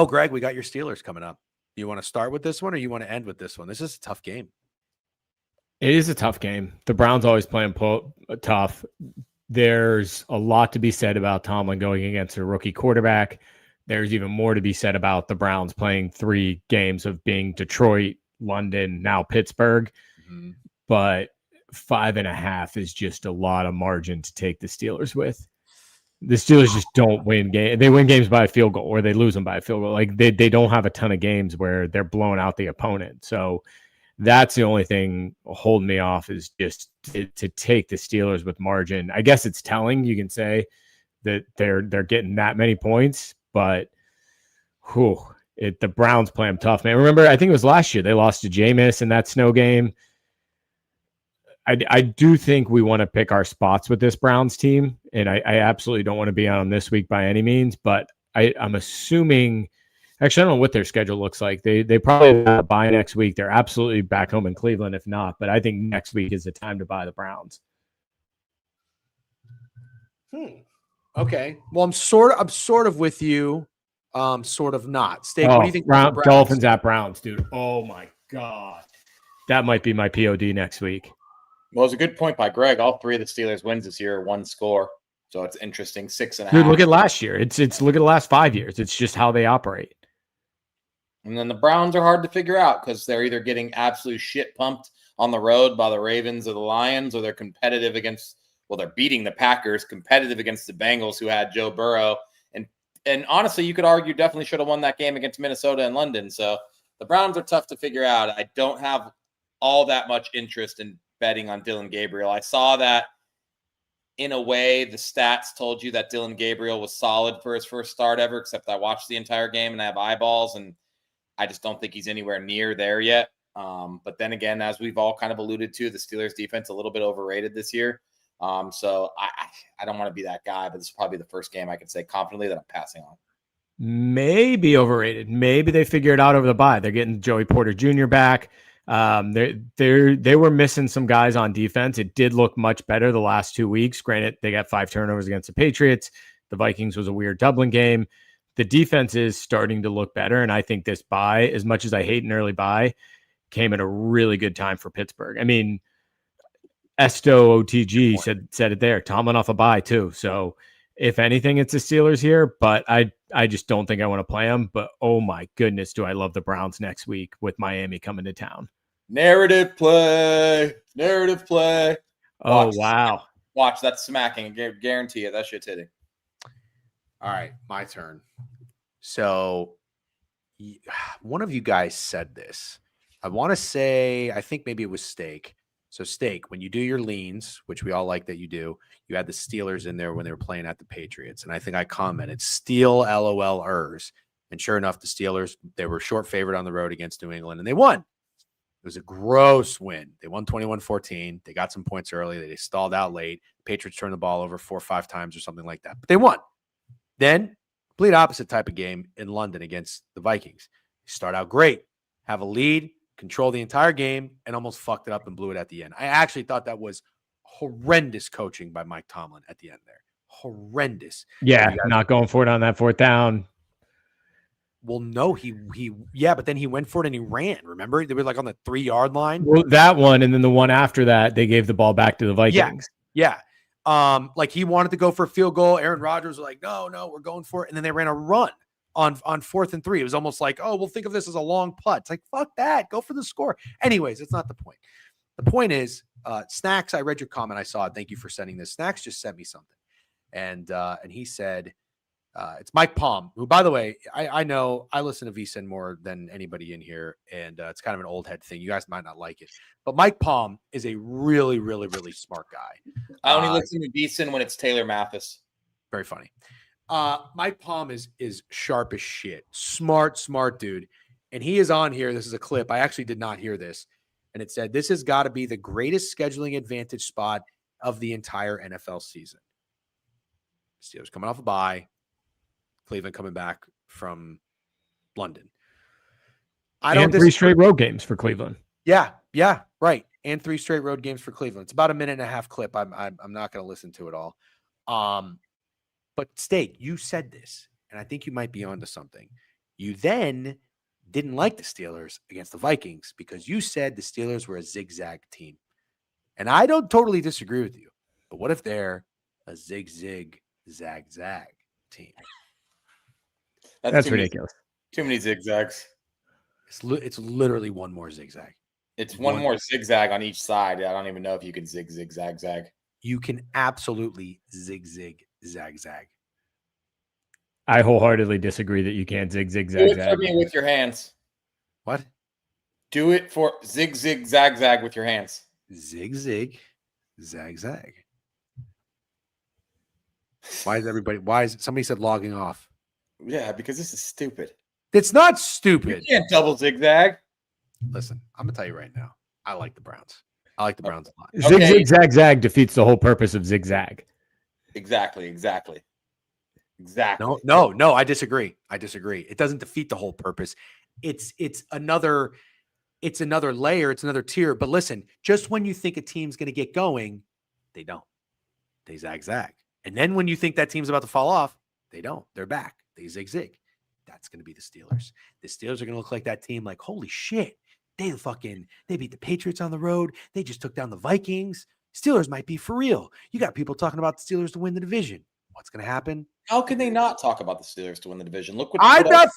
Greg, we got your Steelers coming up. Do you want to start with this one or you want to end with this one? This is a tough game. It is a tough game. The Browns always playing tough. There's a lot to be said about Tomlin going against a rookie quarterback. There's even more to be said about the Browns playing 3 games of being Detroit, London, now Pittsburgh. Mm-hmm. But 5.5 is just a lot of margin to take the Steelers with. The Steelers just don't win games. They win games by a field goal or they lose them by a field goal. Like they don't have a ton of games where they're blowing out the opponent. So that's the only thing holding me off is just to take the Steelers with margin. I guess it's telling, you can say, that they're getting that many points, but the Browns play them tough, man. Remember, I think it was last year they lost to Jameis in that snow game. I do think we want to pick our spots with this Browns team, and I absolutely don't want to be on this week by any means, but I'm assuming – actually, I don't know what their schedule looks like. They probably have buy next week. They're absolutely back home in Cleveland if not, but I think next week is the time to buy the Browns. Okay. Well, I'm sort of with you. Sort of not. Steak, what do you think? Dolphins at Browns, dude. Oh my God. That might be my POD next week. Well, it's a good point by Greg. All 3 of the Steelers wins this year, 1 score. So it's interesting. 6.5. Dude, look at last year. It's look at the last 5 years. It's just how they operate. And then the Browns are hard to figure out because they're either getting absolute shit pumped on the road by the Ravens or the Lions, or they're competitive against, well, they're beating the Packers, competitive against the Bengals who had Joe Burrow. And honestly, you could argue definitely should have won that game against Minnesota and London. So the Browns are tough to figure out. I don't have all that much interest in betting on Dylan Gabriel. I saw that in a way the stats told you that Dylan Gabriel was solid for his first start ever, except I watched the entire game and I have eyeballs, and I just don't think he's anywhere near there yet. But then again, as we've all kind of alluded to, the Steelers defense a little bit overrated this year. So I don't want to be that guy, but this is probably the first game I can say confidently that I'm passing on. Maybe overrated. Maybe they figure it out over the bye. They're getting Joey Porter Jr. back. They were missing some guys on defense. It did look much better the last 2 weeks. Granted, they got 5 turnovers against the Patriots. The Vikings was a weird Dublin game. The defense is starting to look better, and I think this bye, as much as I hate an early bye, came at a really good time for Pittsburgh. I mean, Esto OTG said it there. Tomlin off a bye too. So if anything, it's the Steelers here, but I just don't think I want to play them. But oh my goodness, do I love the Browns next week with Miami coming to town. Narrative play. Oh, wow. Watch, that's smacking. I guarantee you that shit's hitting. All right, my turn. So one of you guys said this. I want to say, I think maybe it was Steak. So Steak, when you do your leans, which we all like that you do, you had the Steelers in there when they were playing at the Patriots. And I think I commented, Steel LOL-ers. And sure enough, the Steelers, they were short favorite on the road against New England, and they won. It was a gross win. They won 21-14. They got some points early. They stalled out late. Patriots turned the ball over 4 or 5 times or something like that. But they won. Then, complete opposite type of game in London against the Vikings. They start out great, have a lead, control the entire game, and almost fucked it up and blew it at the end. I actually thought that was horrendous coaching by Mike Tomlin at the end there. Horrendous. Yeah, not going for it on that 4th down. Well, no, but then he went for it and he ran. Remember? They were like on the 3-yard line. Well, that one, and then the one after that, they gave the ball back to the Vikings. Yeah. Like he wanted to go for a field goal. Aaron Rodgers was like, no, we're going for it. And then they ran a run on 4th and 3. It was almost like, oh, we'll think of this as a long putt. It's like, fuck that. Go for the score. Anyways, it's not the point. The point is, Snacks, I read your comment. I saw it. Thank you for sending this. Snacks just sent me something. And he said, it's Mike Palm, who, by the way, I know I listen to VSiN more than anybody in here, and it's kind of an old head thing. You guys might not like it, but Mike Palm is a really, really, really smart guy. I only listen to VSiN when it's Taylor Mathis. Very funny. Mike Palm is sharp as shit. Smart dude. And he is on here. This is a clip. I actually did not hear this. And it said, this has got to be the greatest scheduling advantage spot of the entire NFL season. Steelers coming off a bye. Cleveland coming back from London. And 3 straight road games for Cleveland. Yeah, right. And 3 straight road games for Cleveland. It's about a 1.5-minute clip. I'm not going to listen to it all. But Steak, you said this, and I think you might be onto something. You then didn't like the Steelers against the Vikings because you said the Steelers were a zigzag team. And I don't totally disagree with you. But what if they're a zig-zag team? That's ridiculous. Too many zigzags. It's literally one more zigzag. It's one more zigzag on each side. I don't even know if you can zag. You can absolutely zag. I wholeheartedly disagree that you can't zag. Do it for me with your hands. What? Do it for zag with your hands. Zag. Why is somebody said logging off? Yeah, because this is stupid. It's not stupid. You can't double zigzag. Listen, I'm going to tell you right now. I like the Browns. I like the Browns a lot. Okay. Zig, defeats the whole purpose of zigzag. Exactly. No, I disagree. It doesn't defeat the whole purpose. It's another layer. It's another tier. But listen, just when you think a team's going to get going, they don't. They zag. And then when you think that team's about to fall off, they don't. They're back. They zig. That's going to be the Steelers. The Steelers are going to look like that team like, holy shit, they beat the Patriots on the road. They just took down the Vikings. Steelers might be for real. You got people talking about the Steelers to win the division. What's going to happen? How can they not talk about the Steelers to win the division? Look what I'm not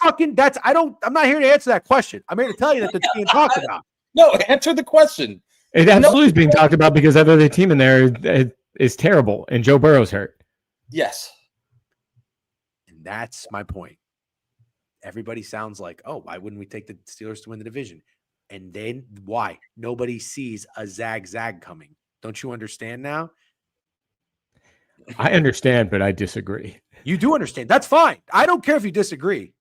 here to answer that question. I'm here to tell you that it's being talked about. No, answer the question. It absolutely is being talked about because every other team in there is terrible, and Joe Burrow's hurt. Yes. And that's my point. Everybody sounds like, oh, why wouldn't we take the Steelers to win the division? And then why? Nobody sees a zag coming. Don't you understand now? I understand, but I disagree. You do understand. That's fine. I don't care if you disagree.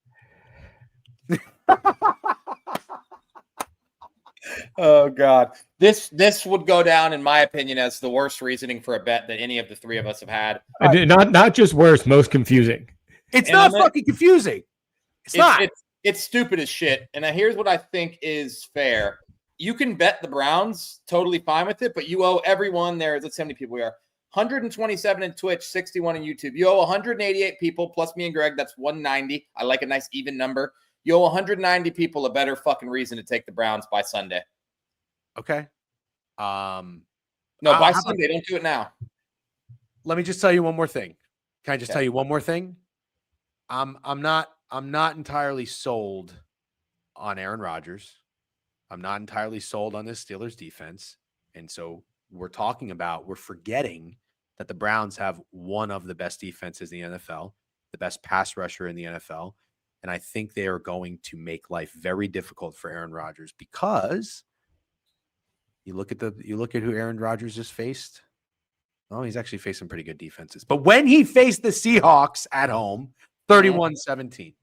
Oh God, this would go down, in my opinion, as the worst reasoning for a bet that any of the three of us have had. Not just worse, most confusing. It's not fucking confusing. It's not. It's stupid as shit. And here's what I think is fair. You can bet the Browns, totally fine with it, but you owe everyone there. Let's see how many people we are. 127 in Twitch, 61 in YouTube. You owe 188 people plus me and Greg. That's 190. I like a nice even number. You owe 190 people a better fucking reason to take the Browns by Sunday. Okay. No, by Sunday. Don't do it now. Let me just tell you one more thing. Can I just tell you one more thing? I'm not entirely sold on Aaron Rodgers. I'm not entirely sold on this Steelers defense. And so we're forgetting that the Browns have one of the best defenses in the NFL, the best pass rusher in the NFL. And I think they are going to make life very difficult for Aaron Rodgers because you look at who Aaron Rodgers just faced. Oh, he's actually faced some pretty good defenses. But when he faced the Seahawks at home, 31-17.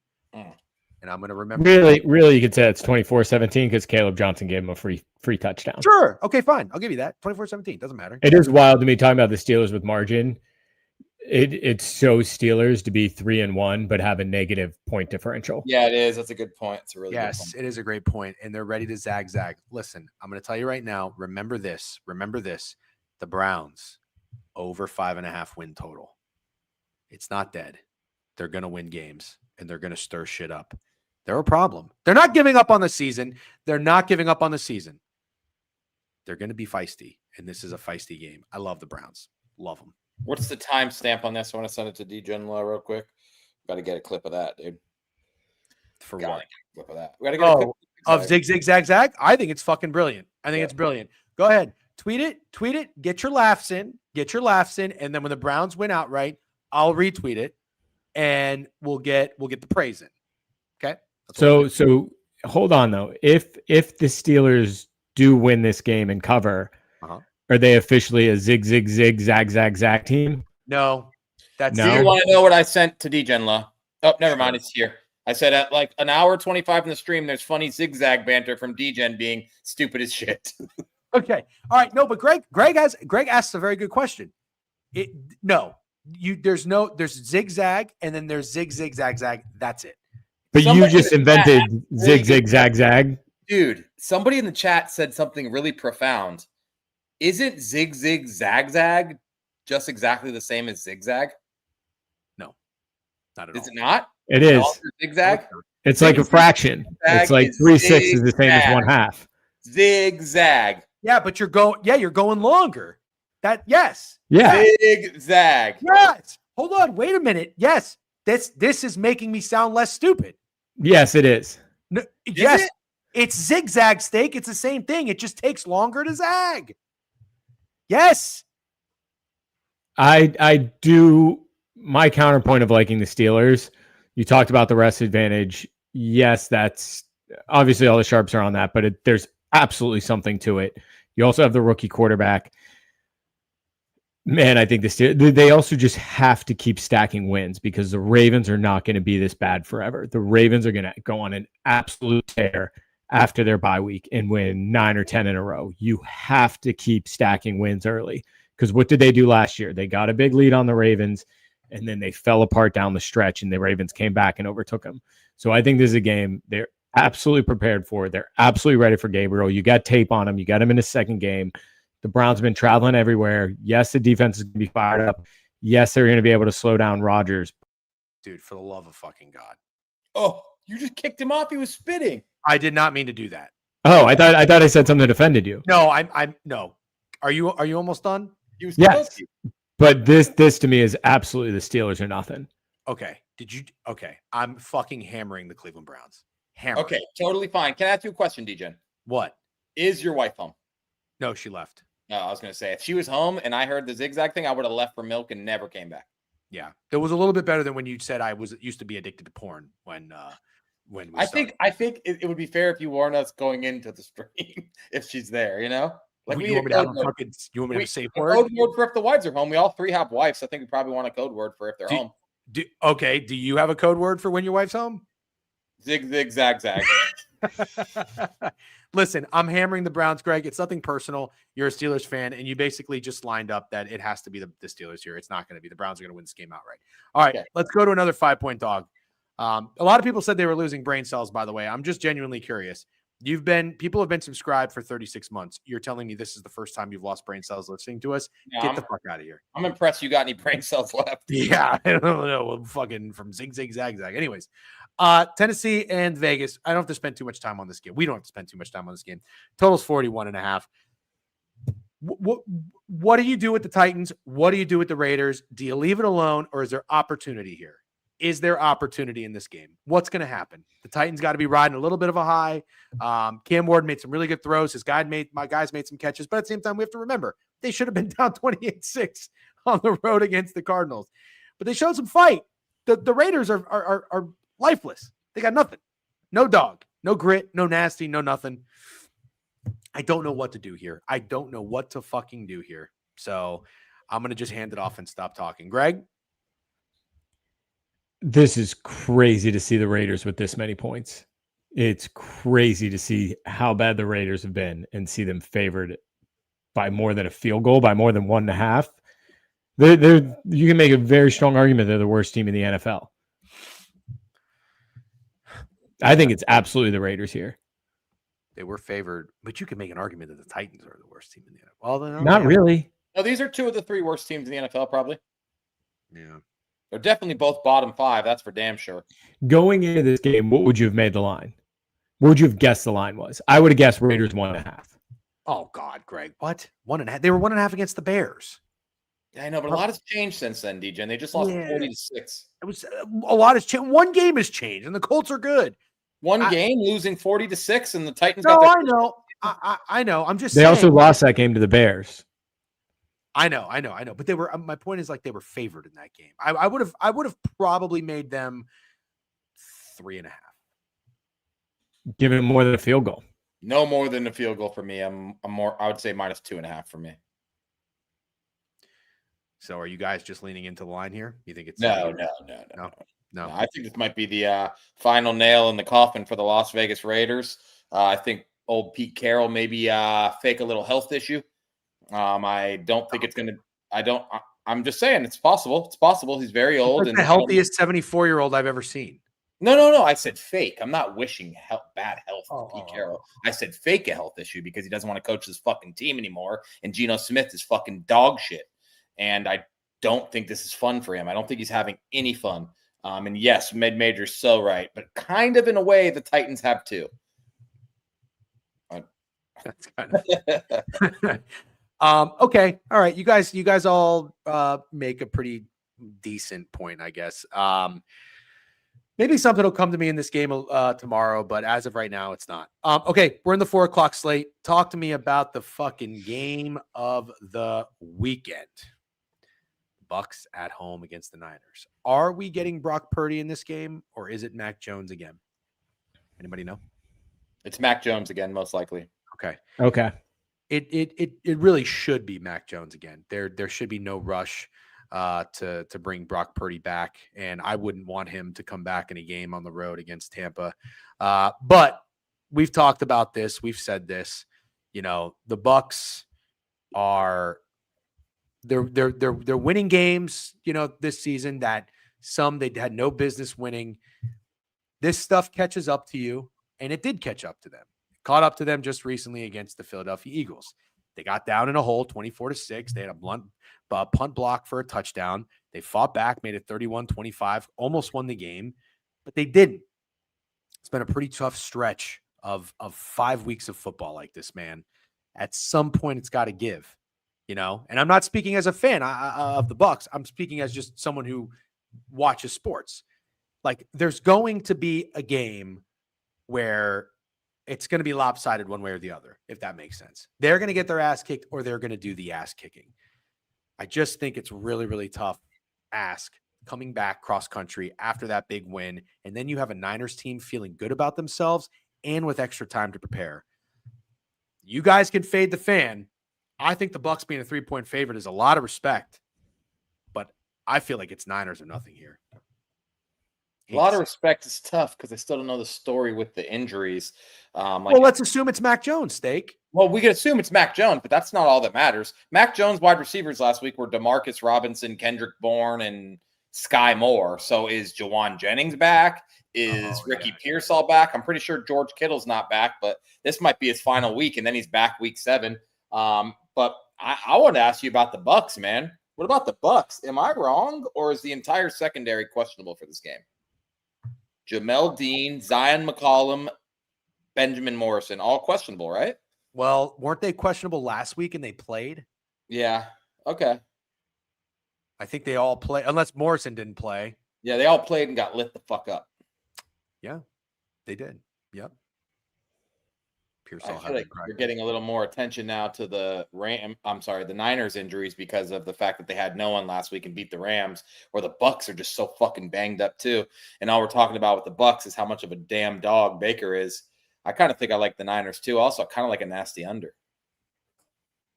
And I'm going to remember. Really, you could say it's 24-17 because Caleb Johnson gave him a free touchdown. Sure. Okay, fine. I'll give you that. 24-17. Doesn't matter. It is wild to me talking about the Steelers with margin. It shows Steelers to be 3-1, but have a negative point differential. Yeah, it is. That's a good point. It's a really good point. It is a great point, and they're ready to zag. Listen, I'm going to tell you right now. Remember this. The Browns over 5.5 win total. It's not dead. They're going to win games, and they're going to stir shit up. They're a problem. They're not giving up on the season. They're going to be feisty, and this is a feisty game. I love the Browns. Love them. What's the timestamp on this? I want to send it to DJ Law real quick. Got to get a clip of that, dude. For what? Clip of that. We got to get a clip of zig zag. I think it's fucking brilliant. It's brilliant. Go ahead, tweet it. Get your laughs in, and then when the Browns win outright, I'll retweet it, and we'll get the praise in. Okay. So hold on though. If the Steelers do win this game and cover. Are they officially a zig zag team? No. Do you want to know what I sent to DJ Law? Oh, never mind. It's here. I said at like an hour 25 in the stream, there's funny zigzag banter from DJ being stupid as shit. Okay. All right. No, but Greg asked a very good question. There's zigzag and then there's zag. That's it. But you just invented zag. Dude, somebody in the chat said something really profound. Isn't zag just exactly the same as zigzag? No, not at all. Is it not? It is. Zigzag? It's like a fraction. It's like 3/6 is the same as 1/2. Zigzag. Yeah, but you're going longer. Yes. Yeah. Zigzag. Yes. Hold on. Wait a minute. Yes. This is making me sound less stupid. Yes, it is. No, yes. It's zigzag steak. It's the same thing. It just takes longer to zag. Yes. I do. My counterpoint of liking the Steelers, you talked about the rest advantage. Yes, that's obviously all the sharps are on that, but there's absolutely something to it. You also have the rookie quarterback. Man, I think they also just have to keep stacking wins because the Ravens are not going to be this bad forever. The Ravens are going to go on an absolute tear after their bye week and win 9 or 10 in a row. You have to keep stacking wins early because what did they do last year? They got a big lead on the Ravens and then they fell apart down the stretch and the Ravens came back and overtook them. So I think this is a game they're absolutely prepared for. They're absolutely ready for Gabriel. You got tape on him. You got him in his second game. The Browns have been traveling everywhere. Yes, the defense is going to be fired up. Yes, they're going to be able to slow down Rodgers. Dude, for the love of fucking God. Oh, you just kicked him off. He was spitting. I did not mean to do that. Oh, I thought I said something that offended you. No, I'm no. Are you almost done? Yes. But this to me is absolutely the Steelers or nothing. Okay. Okay. I'm fucking hammering the Cleveland Browns. Okay, totally fine. Can I ask you a question, DJ? What? Is your wife home? No, she left. No, I was going to say, if she was home and I heard the zigzag thing, I would have left for milk and never came back. Yeah, it was a little bit better than when you said I used to be addicted to porn when we started. I think it would be fair if you warned us going into the stream if she's there, you know? Like you want me to have a fucking, you want me to have a safe word? Code word for if the wives are home. We all three have wives. So I think we probably want a code word for if they're home. Okay. Do you have a code word for when your wife's home? Zig, zig, zag, zag. Listen, I'm hammering the Browns, Greg. It's nothing personal. You're a Steelers fan, and you basically just lined up that it has to be the Steelers here. It's not going to be. The Browns are going to win this game outright. All right, Let's go to another 5-point dog. A lot of people said they were losing brain cells, by the way. I'm just genuinely curious. People have been subscribed for 36 months. You're telling me this is the first time you've lost brain cells listening to us? Yeah, Get the fuck out of here. I'm impressed you got any brain cells left. Yeah, I don't know. Fucking from zig, zig, zag, zag. Anyways, Tennessee and Vegas. I don't have to spend too much time on this game. We don't have to spend too much time on this game. Total's 41.5. What do you do with the Titans? What do you do with the Raiders? Do you leave it alone, or is there opportunity here? Is there opportunity in this game? What's going to happen? The Titans got to be riding a little bit of a high. Cam Ward made some really good throws. My guys made some catches, but at the same time, we have to remember they should have been down 28-6 on the road against the Cardinals, but they showed some fight. The Raiders are lifeless. They got nothing. No dog, no grit, no nasty, no nothing. I don't know what to do here. I don't know what to fucking do here. So I'm going to just hand it off and stop talking. Greg? This is crazy to see the Raiders with this many points. It's crazy to see how bad the Raiders have been and see them favored by more than a field goal, by more than 1.5. You can make a very strong argument they're the worst team in the NFL. I think it's absolutely the Raiders here. They were favored, but you can make an argument that the Titans are the worst team in the NFL. Well, not really. No, these are two of the three worst teams in the NFL, probably. Yeah. They're definitely both bottom 5. That's for damn sure. Going into this game, what would you have made the line? What would you have guessed the line was? I would have guessed Raiders 1.5. Oh, God, Greg. What? 1.5? They were 1.5 against the Bears. I know, but a lot has changed since then, DJ, and they just lost 40-6. It was a lot has changed. One game has changed, and the Colts are good. One game losing 40-6, and the Titans. No, I know. I know. I'm just. They saying. Also lost that game to the Bears. I know. But they were. My point is, like, they were favored in that game. I would have probably made them 3.5. Giving them more than a field goal. No more than a field goal for me. I'm more. I would say minus 2.5 for me. So, are you guys just leaning into the line here? You think it's no. I think this might be the final nail in the coffin for the Las Vegas Raiders. I think old Pete Carroll maybe fake a little health issue. I don't think it's going to. I'm just saying it's possible. It's possible. He's very old and the healthiest 74-year-old I've ever seen. No. I said fake. I'm not wishing bad health for Pete Carroll. I said fake a health issue because he doesn't want to coach this fucking team anymore. And Geno Smith is fucking dog shit. And I don't think this is fun for him. I don't think he's having any fun. And yes, mid-major's so right, but kind of in a way the Titans have too. That's kind of okay. All right. You guys all make a pretty decent point, I guess. Maybe something will come to me in this game tomorrow, but as of right now, it's not. Okay, we're in the 4:00 slate. Talk to me about the fucking game of the weekend. Bucks at home against the Niners. Are we getting Brock Purdy in this game, or is it Mac Jones again? Anybody know? It's Mac Jones again, most likely. Okay. It really should be Mac Jones again. There should be no rush to bring Brock Purdy back, and I wouldn't want him to come back in a game on the road against Tampa. But we've talked about this. We've said this. You know, the Bucks are. They're winning games, you know, this season that some they had no business winning. This stuff catches up to you, and it did catch up to them. It caught up to them just recently against the Philadelphia Eagles. They got down in a hole 24-6. They had a punt block for a touchdown. They fought back, made it 31-25, almost won the game, but they didn't. It's been a pretty tough stretch of 5 weeks of football like this, man. At some point, it's got to give. You know, and I'm not speaking as a fan of the Bucks. I'm speaking as just someone who watches sports. Like, there's going to be a game where it's going to be lopsided one way or the other, if that makes sense. They're going to get their ass kicked or they're going to do the ass kicking. I just think it's really, really tough ask coming back cross country after that big win. And then you have a Niners team feeling good about themselves and with extra time to prepare. You guys can fade the fan. I think the Bucs being a 3-point favorite is a lot of respect, but I feel like it's Niners or nothing here. A lot of respect is tough because I still don't know the story with the injuries. Well, let's assume it's Mac Jones, Steak. Well, we can assume it's Mac Jones, but that's not all that matters. Mac Jones' wide receivers last week were DeMarcus Robinson, Kendrick Bourne, and Sky Moore. So is Jawan Jennings back? Is Ricky Pearsall back? I'm pretty sure George Kittle's not back, but this might be his final week, and then he's back week 7. But I want to ask you about the Bucs, man. What about the Bucs? Am I wrong, or is the entire secondary questionable for this game? Jamel Dean, Zion McCollum, Benjamin Morrison, all questionable, right? Well, weren't they questionable last week and they played? Yeah. Okay. I think they all play, unless Morrison didn't play. Yeah, they all played and got lit the fuck up. Yeah, they did. Yep. I feel like you're getting a little more attention now to the the Niners injuries because of the fact that they had no one last week and beat the Rams, or the Bucs are just so fucking banged up too. And all we're talking about with the Bucs is how much of a damn dog Baker is. I kind of think I like the Niners too. Also, I kind of like a nasty under.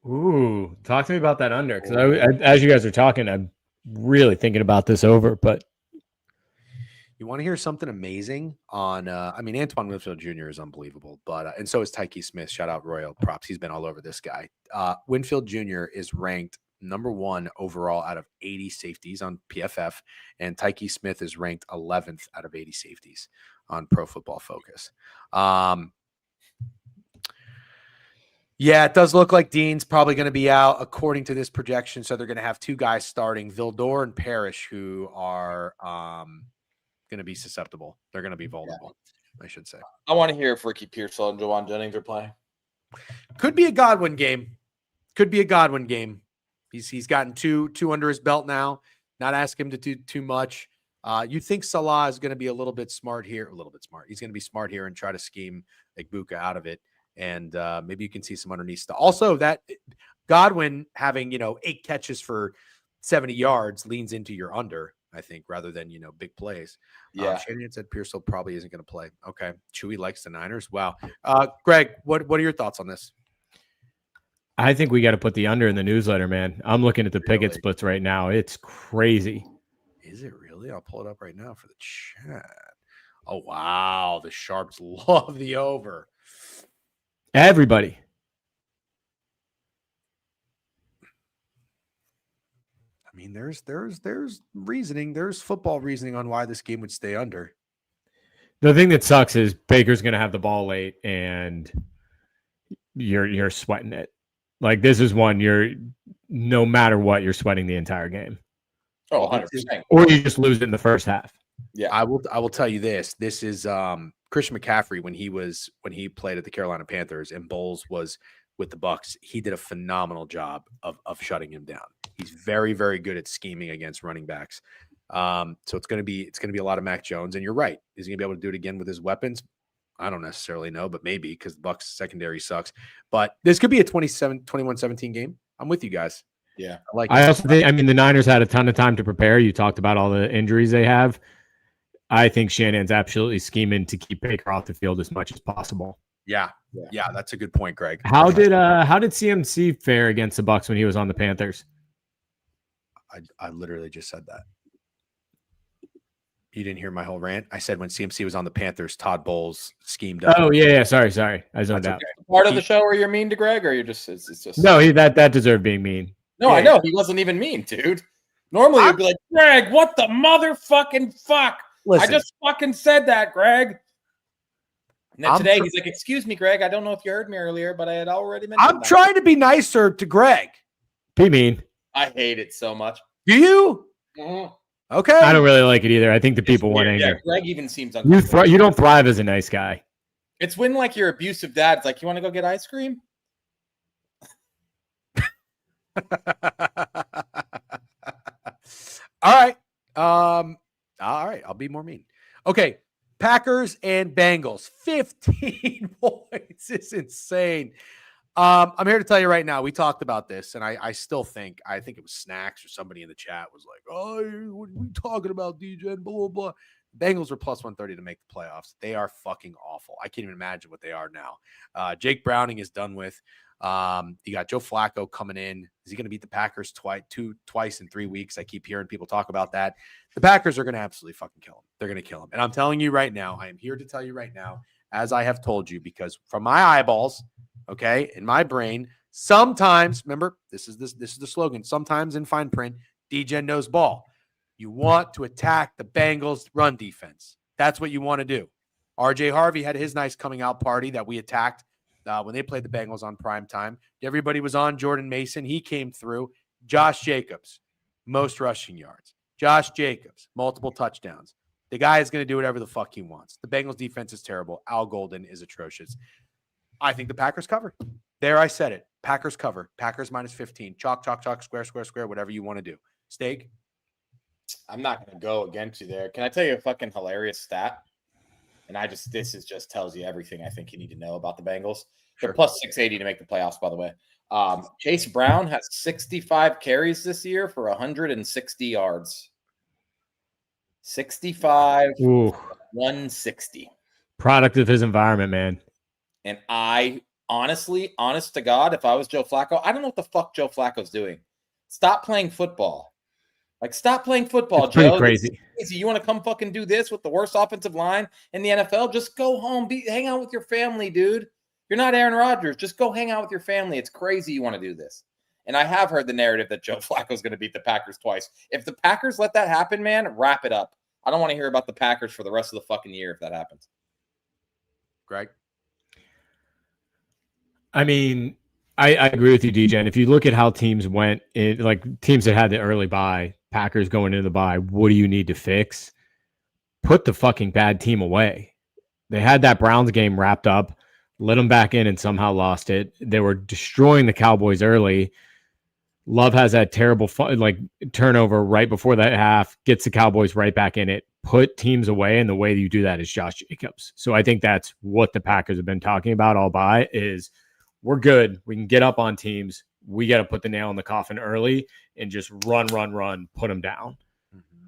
Ooh, talk to me about that under, because as you guys are talking, I'm really thinking about this over. But you want to hear something amazing on? Antoine Winfield Jr. is unbelievable, but and so is Tyke Smith. Shout out Royal props. He's been all over this guy. Winfield Jr. is ranked number 1 overall out of 80 safeties on PFF, and Tyke Smith is ranked 11th out of 80 safeties on Pro Football Focus. Yeah, it does look like Dean's probably going to be out according to this projection. So they're going to have 2 guys starting, Vildor and Parrish, who are going to be susceptible. They're going to be vulnerable, I should say. I want to hear if Ricky Pearsall and Jawan Jennings are playing. Could be a Godwin game. He's gotten two under his belt now. Not ask him to do too much. You think Salah is going to be a little bit smart here? He's going to be smart here and try to scheme Buka out of it. And maybe you can see some underneath stuff. Also, that Godwin having, 8 catches for 70 yards leans into your under, I think, rather than, big plays. Yeah. Shanahan said Pearsall probably isn't going to play. Okay. Chewy likes the Niners. Wow. Greg, what are your thoughts on this? I think we got to put the under in the newsletter, man. I'm looking at the Pickett splits right now. It's crazy. Is it really? I'll pull it up right now for the chat. Oh, wow. The Sharps love the over. Everybody. I mean, there's reasoning. There's football reasoning on why this game would stay under. The thing that sucks is Baker's going to have the ball late, and you're sweating it. Like, this is one no matter what, you're sweating the entire game. Oh, 100%. Or you just lose it in the first half. Yeah, I will tell you this. This is Christian McCaffrey when he played at the Carolina Panthers and Bowles was with the Bucs. He did a phenomenal job of shutting him down. He's very, very good at scheming against running backs. So it's gonna be a lot of Mac Jones. And you're right. Is he gonna be able to do it again with his weapons? I don't necessarily know, but maybe, because the Bucs secondary sucks. But this could be a 21-17 game. I'm with you guys. Yeah. I also think, the Niners had a ton of time to prepare. You talked about all the injuries they have. I think Shanahan's absolutely scheming to keep Baker off the field as much as possible. Yeah, that's a good point, Greg. How did CMC fare against the Bucs when he was on the Panthers? I literally just said that. You didn't hear my whole rant. I said when CMC was on the Panthers, Todd Bowles schemed up. Oh yeah. Sorry. I zoned out. Okay. Part of the show where you're mean to Greg, or you're just it's just no. That deserved being mean. No, yeah. I know he wasn't even mean, dude. Normally you'd be like, Greg, what the motherfucking fuck? Listen, I just fucking said that, Greg. And then today he's like, excuse me, Greg. I don't know if you heard me earlier, but I had already mentioned I'm trying to be nicer to Greg. Be mean. I hate it so much. Do you? Mm-hmm. Okay. I don't really like it either. I think the people want anger. Yeah, Greg even seems uncomfortable. You don't thrive as a nice guy. It's when, like, your abusive dad's like, you want to go get ice cream? All right. All right. I'll be more mean. Okay. Packers and Bengals, 15 points is insane. I'm here to tell you right now, we talked about this, and I still think it was Snacks or somebody in the chat was like, oh, what are we talking about, DJ, blah, blah, blah. Bengals were plus 130 to make the playoffs. They are fucking awful. I can't even imagine what they are now. Jake Browning is done with. You got Joe Flacco coming in. Is he going to beat the Packers twice in 3 weeks? I keep hearing people talk about that. The Packers are going to absolutely fucking kill him. They're going to kill him. And I'm telling you right now, I am here to tell you right now, as I have told you, because from my eyeballs, okay, in my brain, sometimes, remember, this is the slogan, sometimes in fine print, DJ knows ball. You want to attack the Bengals run defense. That's what you want to do. RJ Harvey had his nice coming out party that we attacked when they played the Bengals on prime time. Everybody was on Jordan Mason. He came through. Josh Jacobs, most rushing yards. Josh Jacobs, multiple touchdowns. The guy is going to do whatever the fuck he wants. The Bengals defense is terrible. Al Golden is atrocious. I think the Packers cover. There, I said it. Packers cover. Packers minus 15. Chalk, chalk, chalk, square, square, square, whatever you want to do. Steak? I'm not going to go against you there. Can I tell you a fucking hilarious stat? And this just tells you everything I think you need to know about the Bengals. They're plus 680 to make the playoffs, by the way. Chase Brown has 65 carries this year for 160 yards. 65, Ooh. 160. Product of his environment, man. And I honestly, honest to God, if I was Joe Flacco, I don't know what the fuck Joe Flacco's doing. Stop playing football. Stop playing football, it's pretty Joe. crazy. You want to come fucking do this with the worst offensive line in the NFL? Just go home. Hang out with your family, dude. You're not Aaron Rodgers. Just go hang out with your family. It's crazy you want to do this. And I have heard the narrative that Joe Flacco's going to beat the Packers twice. If the Packers let that happen, man, wrap it up. I don't want to hear about the Packers for the rest of the fucking year if that happens. Greg? I mean, I agree with you, DJ. And if you look at how teams went, teams that had the early bye, Packers going into the bye, what do you need to fix? Put the fucking bad team away. They had that Browns game wrapped up, let them back in and somehow lost it. They were destroying the Cowboys early. Love has that terrible turnover right before that half, gets the Cowboys right back in it. Put teams away, and the way you do that is Josh Jacobs. So I think that's what the Packers have been talking about all bye is we're good. We can get up on teams. We got to put the nail in the coffin early and just run, put them down. Mm-hmm.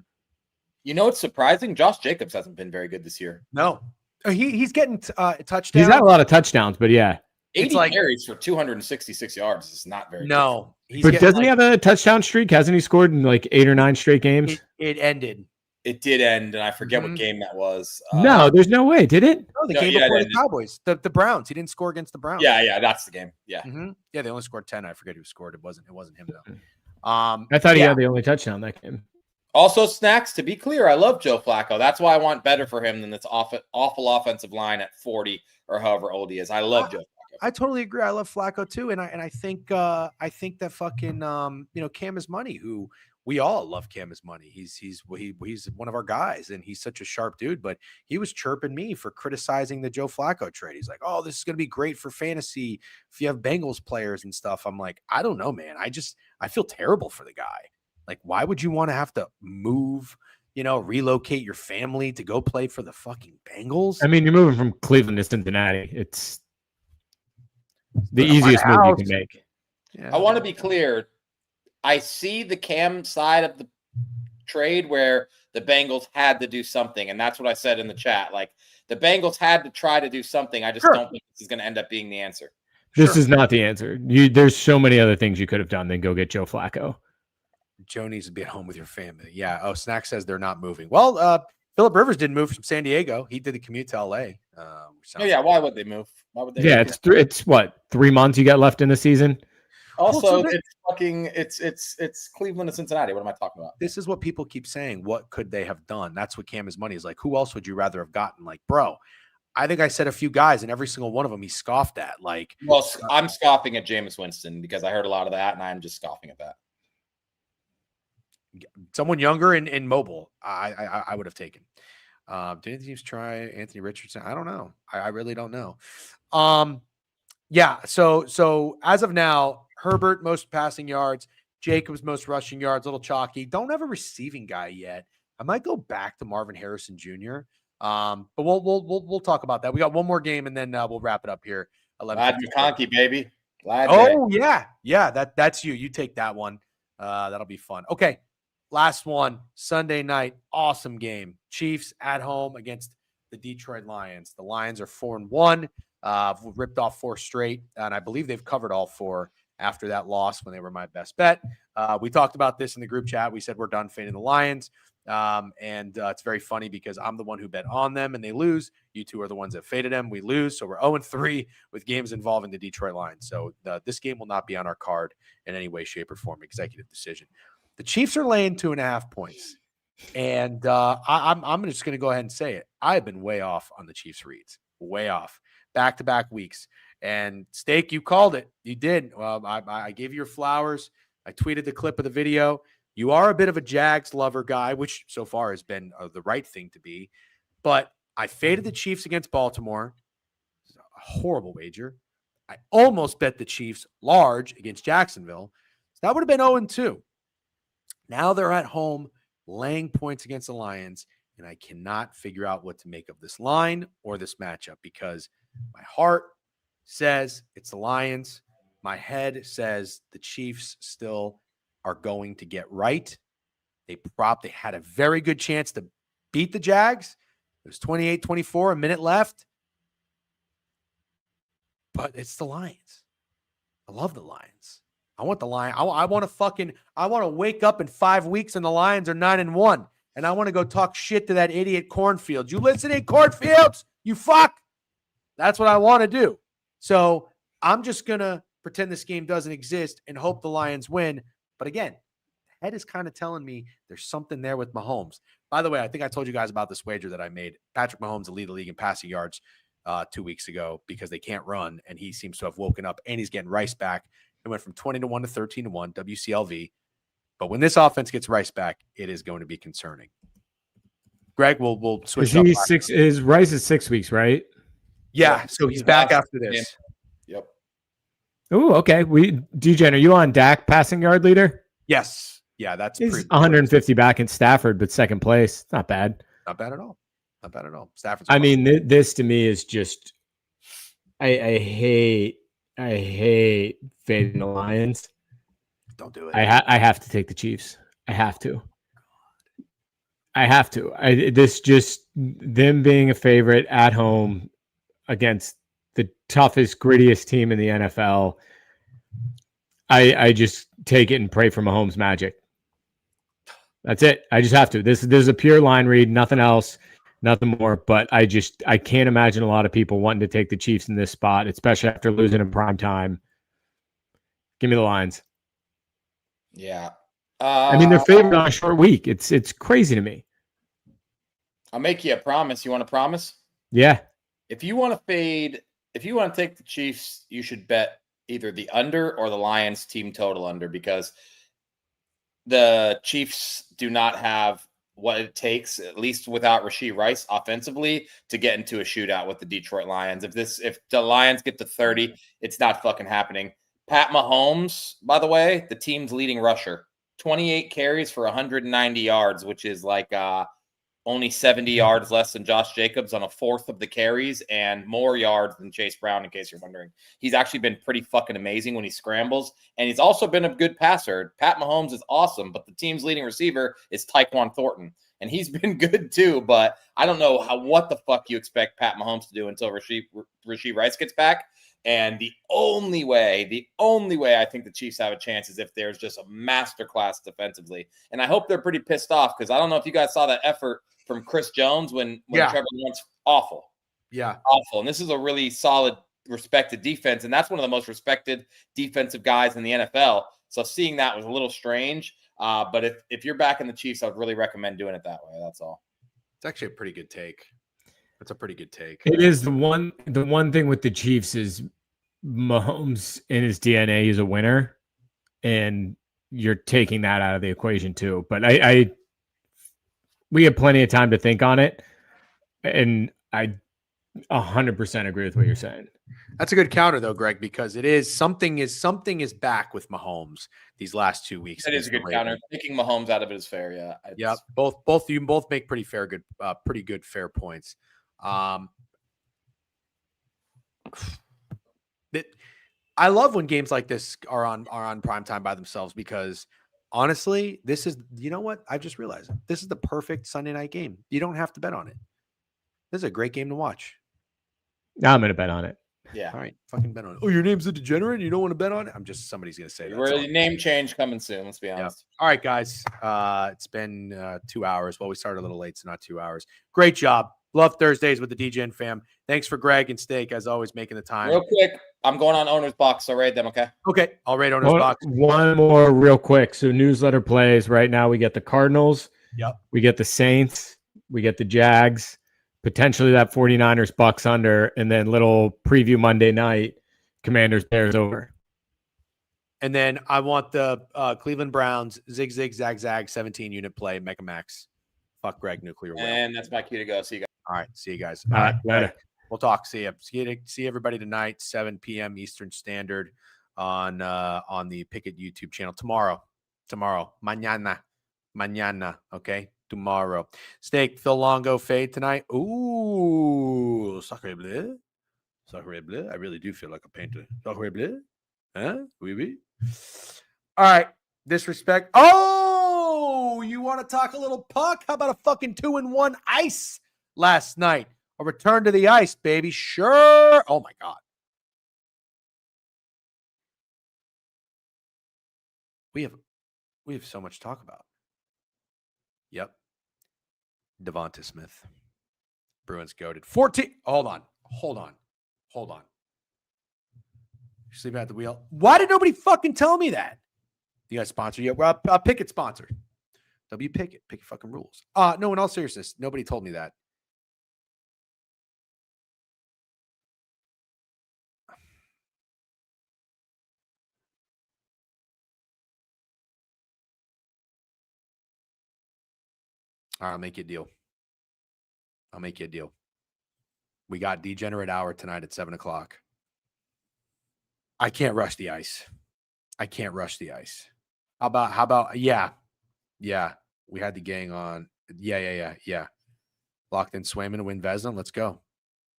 You know, it's surprising. Josh Jacobs hasn't been very good this year. No. He's getting touchdowns. He's had a lot of touchdowns, but yeah. 80 carries for 266 yards is not very good. But doesn't he have a touchdown streak? Hasn't he scored in 8 or 9 straight games? It ended. It did end, and I forget what game that was. No, there's no way. Did it? No, the game before the Cowboys. The Browns. He didn't score against the Browns. Yeah, that's the game. Yeah. Mm-hmm. Yeah, they only scored 10. I forget who scored. It wasn't him, though. I thought he had the only touchdown that game. Also, Snacks, to be clear, I love Joe Flacco. That's why I want better for him than this awful offensive line at 40 or however old he is. I love Joe Flacco. I totally agree. I love Flacco too, and I think that fucking Cam is money. Who we all love Cam is money. He's one of our guys, and he's such a sharp dude. But he was chirping me for criticizing the Joe Flacco trade. He's like, "Oh, this is going to be great for fantasy if you have Bengals players and stuff." I'm like, I don't know, man. I feel terrible for the guy. Like, why would you want to have to move? Relocate your family to go play for the fucking Bengals? I mean, you're moving from Cleveland to Cincinnati. It's the easiest move you can make. Yeah. I want to be clear. I see the Cam side of the trade where the Bengals had to do something, and that's what I said in the chat. Like, the Bengals had to try to do something. I just don't think this is going to end up being the answer. This is not the answer. There's so many other things you could have done than go get Joe Flacco. Joe needs to be at home with your family. Yeah. Oh, Snack says they're not moving. Well, Phillip Rivers didn't move from San Diego. He did the commute to LA. Why would they move? Why would they? Yeah, it's what, 3 months you got left in the season. Also, it's Cleveland to Cincinnati. What am I talking about? This is what people keep saying. What could they have done? That's what Cam is money is like. Who else would you rather have gotten? Like, bro, I think I said a few guys, and every single one of them he scoffed at. Like, well, I'm scoffing at Jameis Winston because I heard a lot of that, and I'm just scoffing at that. Someone younger and mobile, I would have taken. Did any teams try Anthony Richardson? I don't know. I really don't know. Yeah. So as of now, Herbert most passing yards, Jacobs most rushing yards. A little chalky. Don't have a receiving guy yet. I might go back to Marvin Harrison Jr. But we'll talk about that. We got one more game, and then we'll wrap it up here. Glad McConkey, baby. Glad oh day. Yeah. That's you. You take that one. That'll be fun. Okay, last one. Sunday night, awesome game. Chiefs at home against the Detroit Lions. The Lions are 4-1. Ripped off 4 straight, and I believe they've covered all 4 after that loss when they were my best bet. We talked about this in the group chat. We said we're done fading the Lions. And it's very funny because I'm the one who bet on them and they lose. You two are the ones that faded them. We lose. So we're 0-3 with games involving the Detroit Lions. So this game will not be on our card in any way, shape, or form. Executive decision. The Chiefs are laying 2.5 points. And I'm just going to go ahead and say it. I've been way off on the Chiefs reads. Way off. Back-to-back weeks. And Steak, you called it. You did. Well, I gave you your flowers. I tweeted the clip of the video. You are a bit of a Jags lover guy, which so far has been the right thing to be. But I faded the Chiefs against Baltimore. A horrible wager. I almost bet the Chiefs large against Jacksonville. So that would have been 0-2. Now they're at home laying points against the Lions, and I cannot figure out what to make of this line or this matchup because my heart says it's the Lions. My head says the Chiefs still are going to get right. They had a very good chance to beat the Jags. It was 28-24, a minute left. But it's the Lions. I love the Lions. I want the Lions. I want to wake up in 5 weeks and the Lions are 9-1. And I want to go talk shit to that idiot Cornfield. You listening, Cornfields? You fuck. That's what I want to do. So I'm just going to pretend this game doesn't exist and hope the Lions win. But again, the head is kind of telling me there's something there with Mahomes. By the way, I think I told you guys about this wager that I made. Patrick Mahomes will lead the league in passing yards 2 weeks ago because they can't run, and he seems to have woken up, and he's getting Rice back. It went from 20-1 to 13-1, WCLV. But when this offense gets Rice back, it is going to be concerning. Greg, we'll switch up. Rice is 6 weeks, right? Yeah, so he's back after this. Yep. Oh, okay. DJ, are you on Dak passing yard leader? Yes. Yeah, he's 150 back in Stafford, but second place. Not bad. Not bad at all. Not bad at all. Stafford's this to me is just I hate fading the Lions. Don't do it. I have to take the Chiefs. I have to. This just them being a favorite at home against the toughest, grittiest team in the NFL. I just take it and pray for Mahomes' magic. That's it. I just have to. This is a pure line read, nothing else, nothing more. But I can't imagine a lot of people wanting to take the Chiefs in this spot, especially after losing in prime time. Give me the Lions. Yeah. They're favored on a short week. It's crazy to me. I'll make you a promise. You want to promise? Yeah. If you want to take the Chiefs, you should bet either the under or the Lions team total under because the Chiefs do not have what it takes, at least without Rashee Rice offensively, to get into a shootout with the Detroit Lions. If the Lions get to 30, it's not fucking happening. Pat Mahomes, by the way, the team's leading rusher, 28 carries for 190 yards, which is like only 70 yards less than Josh Jacobs on a fourth of the carries and more yards than Chase Brown, in case you're wondering. He's actually been pretty fucking amazing when he scrambles, and he's also been a good passer. Pat Mahomes is awesome, but the team's leading receiver is Tyquan Thornton, and he's been good too, but I don't know what the fuck you expect Pat Mahomes to do until Rashee Rice gets back. And the only way I think the Chiefs have a chance is if there's just a masterclass defensively. And I hope they're pretty pissed off because I don't know if you guys saw that effort from Chris Jones when Trevor Lawrence awful. Yeah. Awful. And this is a really solid, respected defense. And that's one of the most respected defensive guys in the NFL. So seeing that was a little strange. But if you're back in the Chiefs, I would really recommend doing it that way. That's all. It's actually a pretty good take. That's a pretty good take. It is the one thing with the Chiefs is Mahomes in his DNA is a winner, and you're taking that out of the equation too. But we have plenty of time to think on it, and I 100% agree with what you're saying. That's a good counter though, Greg, because it is something is back with Mahomes these last 2 weeks. It is a good counter. Taking Mahomes out of it is fair. Yeah. Yeah. Both you both make pretty good fair points. I love when games like this are on primetime by themselves because honestly, this is, you know what? I just realized this is the perfect Sunday night game. You don't have to bet on it. This is a great game to watch. Now I'm going to bet on it. Yeah. All right. Fucking bet on it. Oh, your name's a degenerate? You don't want to bet on it? Somebody's going to say that. We're name change coming soon. Let's be honest. Yeah. All right, guys. It's been 2 hours. Well, we started a little late, so not 2 hours. Great job. Love Thursdays with the DGen fam. Thanks for Greg and Steak, as always, making the time. Real quick, I'm going on Owner's Box, so raid them, okay? Okay, I'll raid Owner's Box. One more real quick. So newsletter plays right now. We get the Cardinals. Yep. We get the Saints. We get the Jags. Potentially that 49ers Bucks under. And then little preview Monday night, Commanders Bears over. And then I want the Cleveland Browns zig, zag, 17-unit play, Mega Max. Fuck Greg, nuclear whale. And that's my cue to go. See you guys. All right. See you guys. All right. Later. We'll talk. See you. See everybody tonight, 7 p.m. Eastern Standard on the Pickett YouTube channel. Tomorrow. Mañana. Okay? Tomorrow. Steak, Phil Longo fade tonight. Ooh. Sacre bleu. I really do feel like a painter. Sacre bleu. Huh? Oui, oui. All right. Disrespect. Oh, you want to talk a little puck? How about a fucking 2-1 ice last night? A return to the ice, baby. Sure. Oh, my God. We have so much to talk about. Yep. Devonta Smith. Bruins goated. 14. Hold on. You're sleeping at the wheel. Why did nobody fucking tell me that? You guys sponsor yet? Well, Pickett sponsor. W Pickett. Pick your fucking rules. No, in all seriousness, nobody told me that. All right, I'll make you a deal. We got Degenerate Hour tonight at 7 o'clock. I can't rush the ice. How about, yeah. We had the gang on. Yeah. Locked in Swayman to win Vezina. Let's go.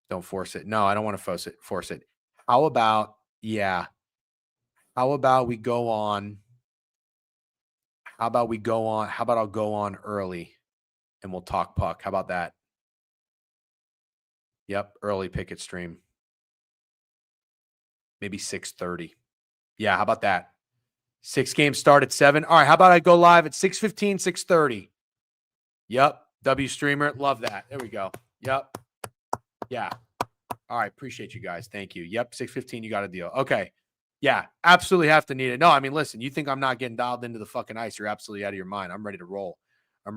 Don't force it. No, I don't want to force it. How about we go on? How about I'll go on early and we'll talk puck. How about that? Yep. Early Pickett stream. Maybe 6:30. Yeah. How about that? 6 games start at 7. All right. How about I go live at 6:15, 6:30? Yep. W streamer. Love that. There we go. Yep. Yeah. All right. Appreciate you guys. Thank you. Yep. 6:15. You got a deal. Okay. Yeah. Absolutely have to need it. No, I mean, listen, you think I'm not getting dialed into the fucking ice. You're absolutely out of your mind. I'm ready to roll. I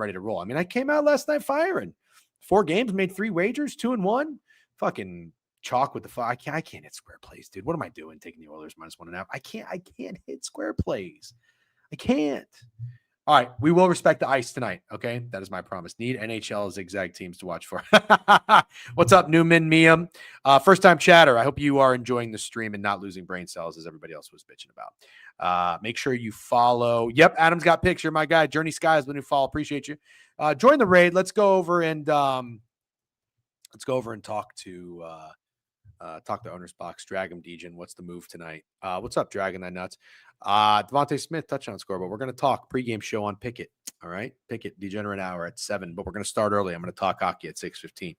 mean, I came out last night firing. 4 games, made 3 wagers, 2-1. Fucking chalk with the I can't hit square plays, dude. What am I doing? Taking the Oilers -1.5. I can't hit square plays. I can't. All right, we will respect the ice tonight. Okay, that is my promise. Need NHL zigzag teams to watch for. What's up, Newman Miam? First time chatter. I hope you are enjoying the stream and not losing brain cells as everybody else was bitching about. Make sure you follow. Yep, Adam's got picture. My guy, Journey Sky has been new follow. Appreciate you. Join the raid. Let's go over and talk to Owner's Box. Dragon Degen. What's the move tonight? What's up, Dragon? That nuts. Devonta Smith touchdown score, but we're going to talk pregame show on Pickett. All right. Pickett Degenerate Hour at 7, but we're going to start early. I'm going to talk hockey at 6:15.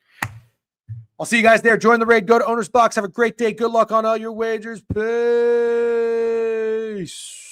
I'll see you guys there. Join the raid. Go to Owner's Box. Have a great day. Good luck on all your wagers. Peace.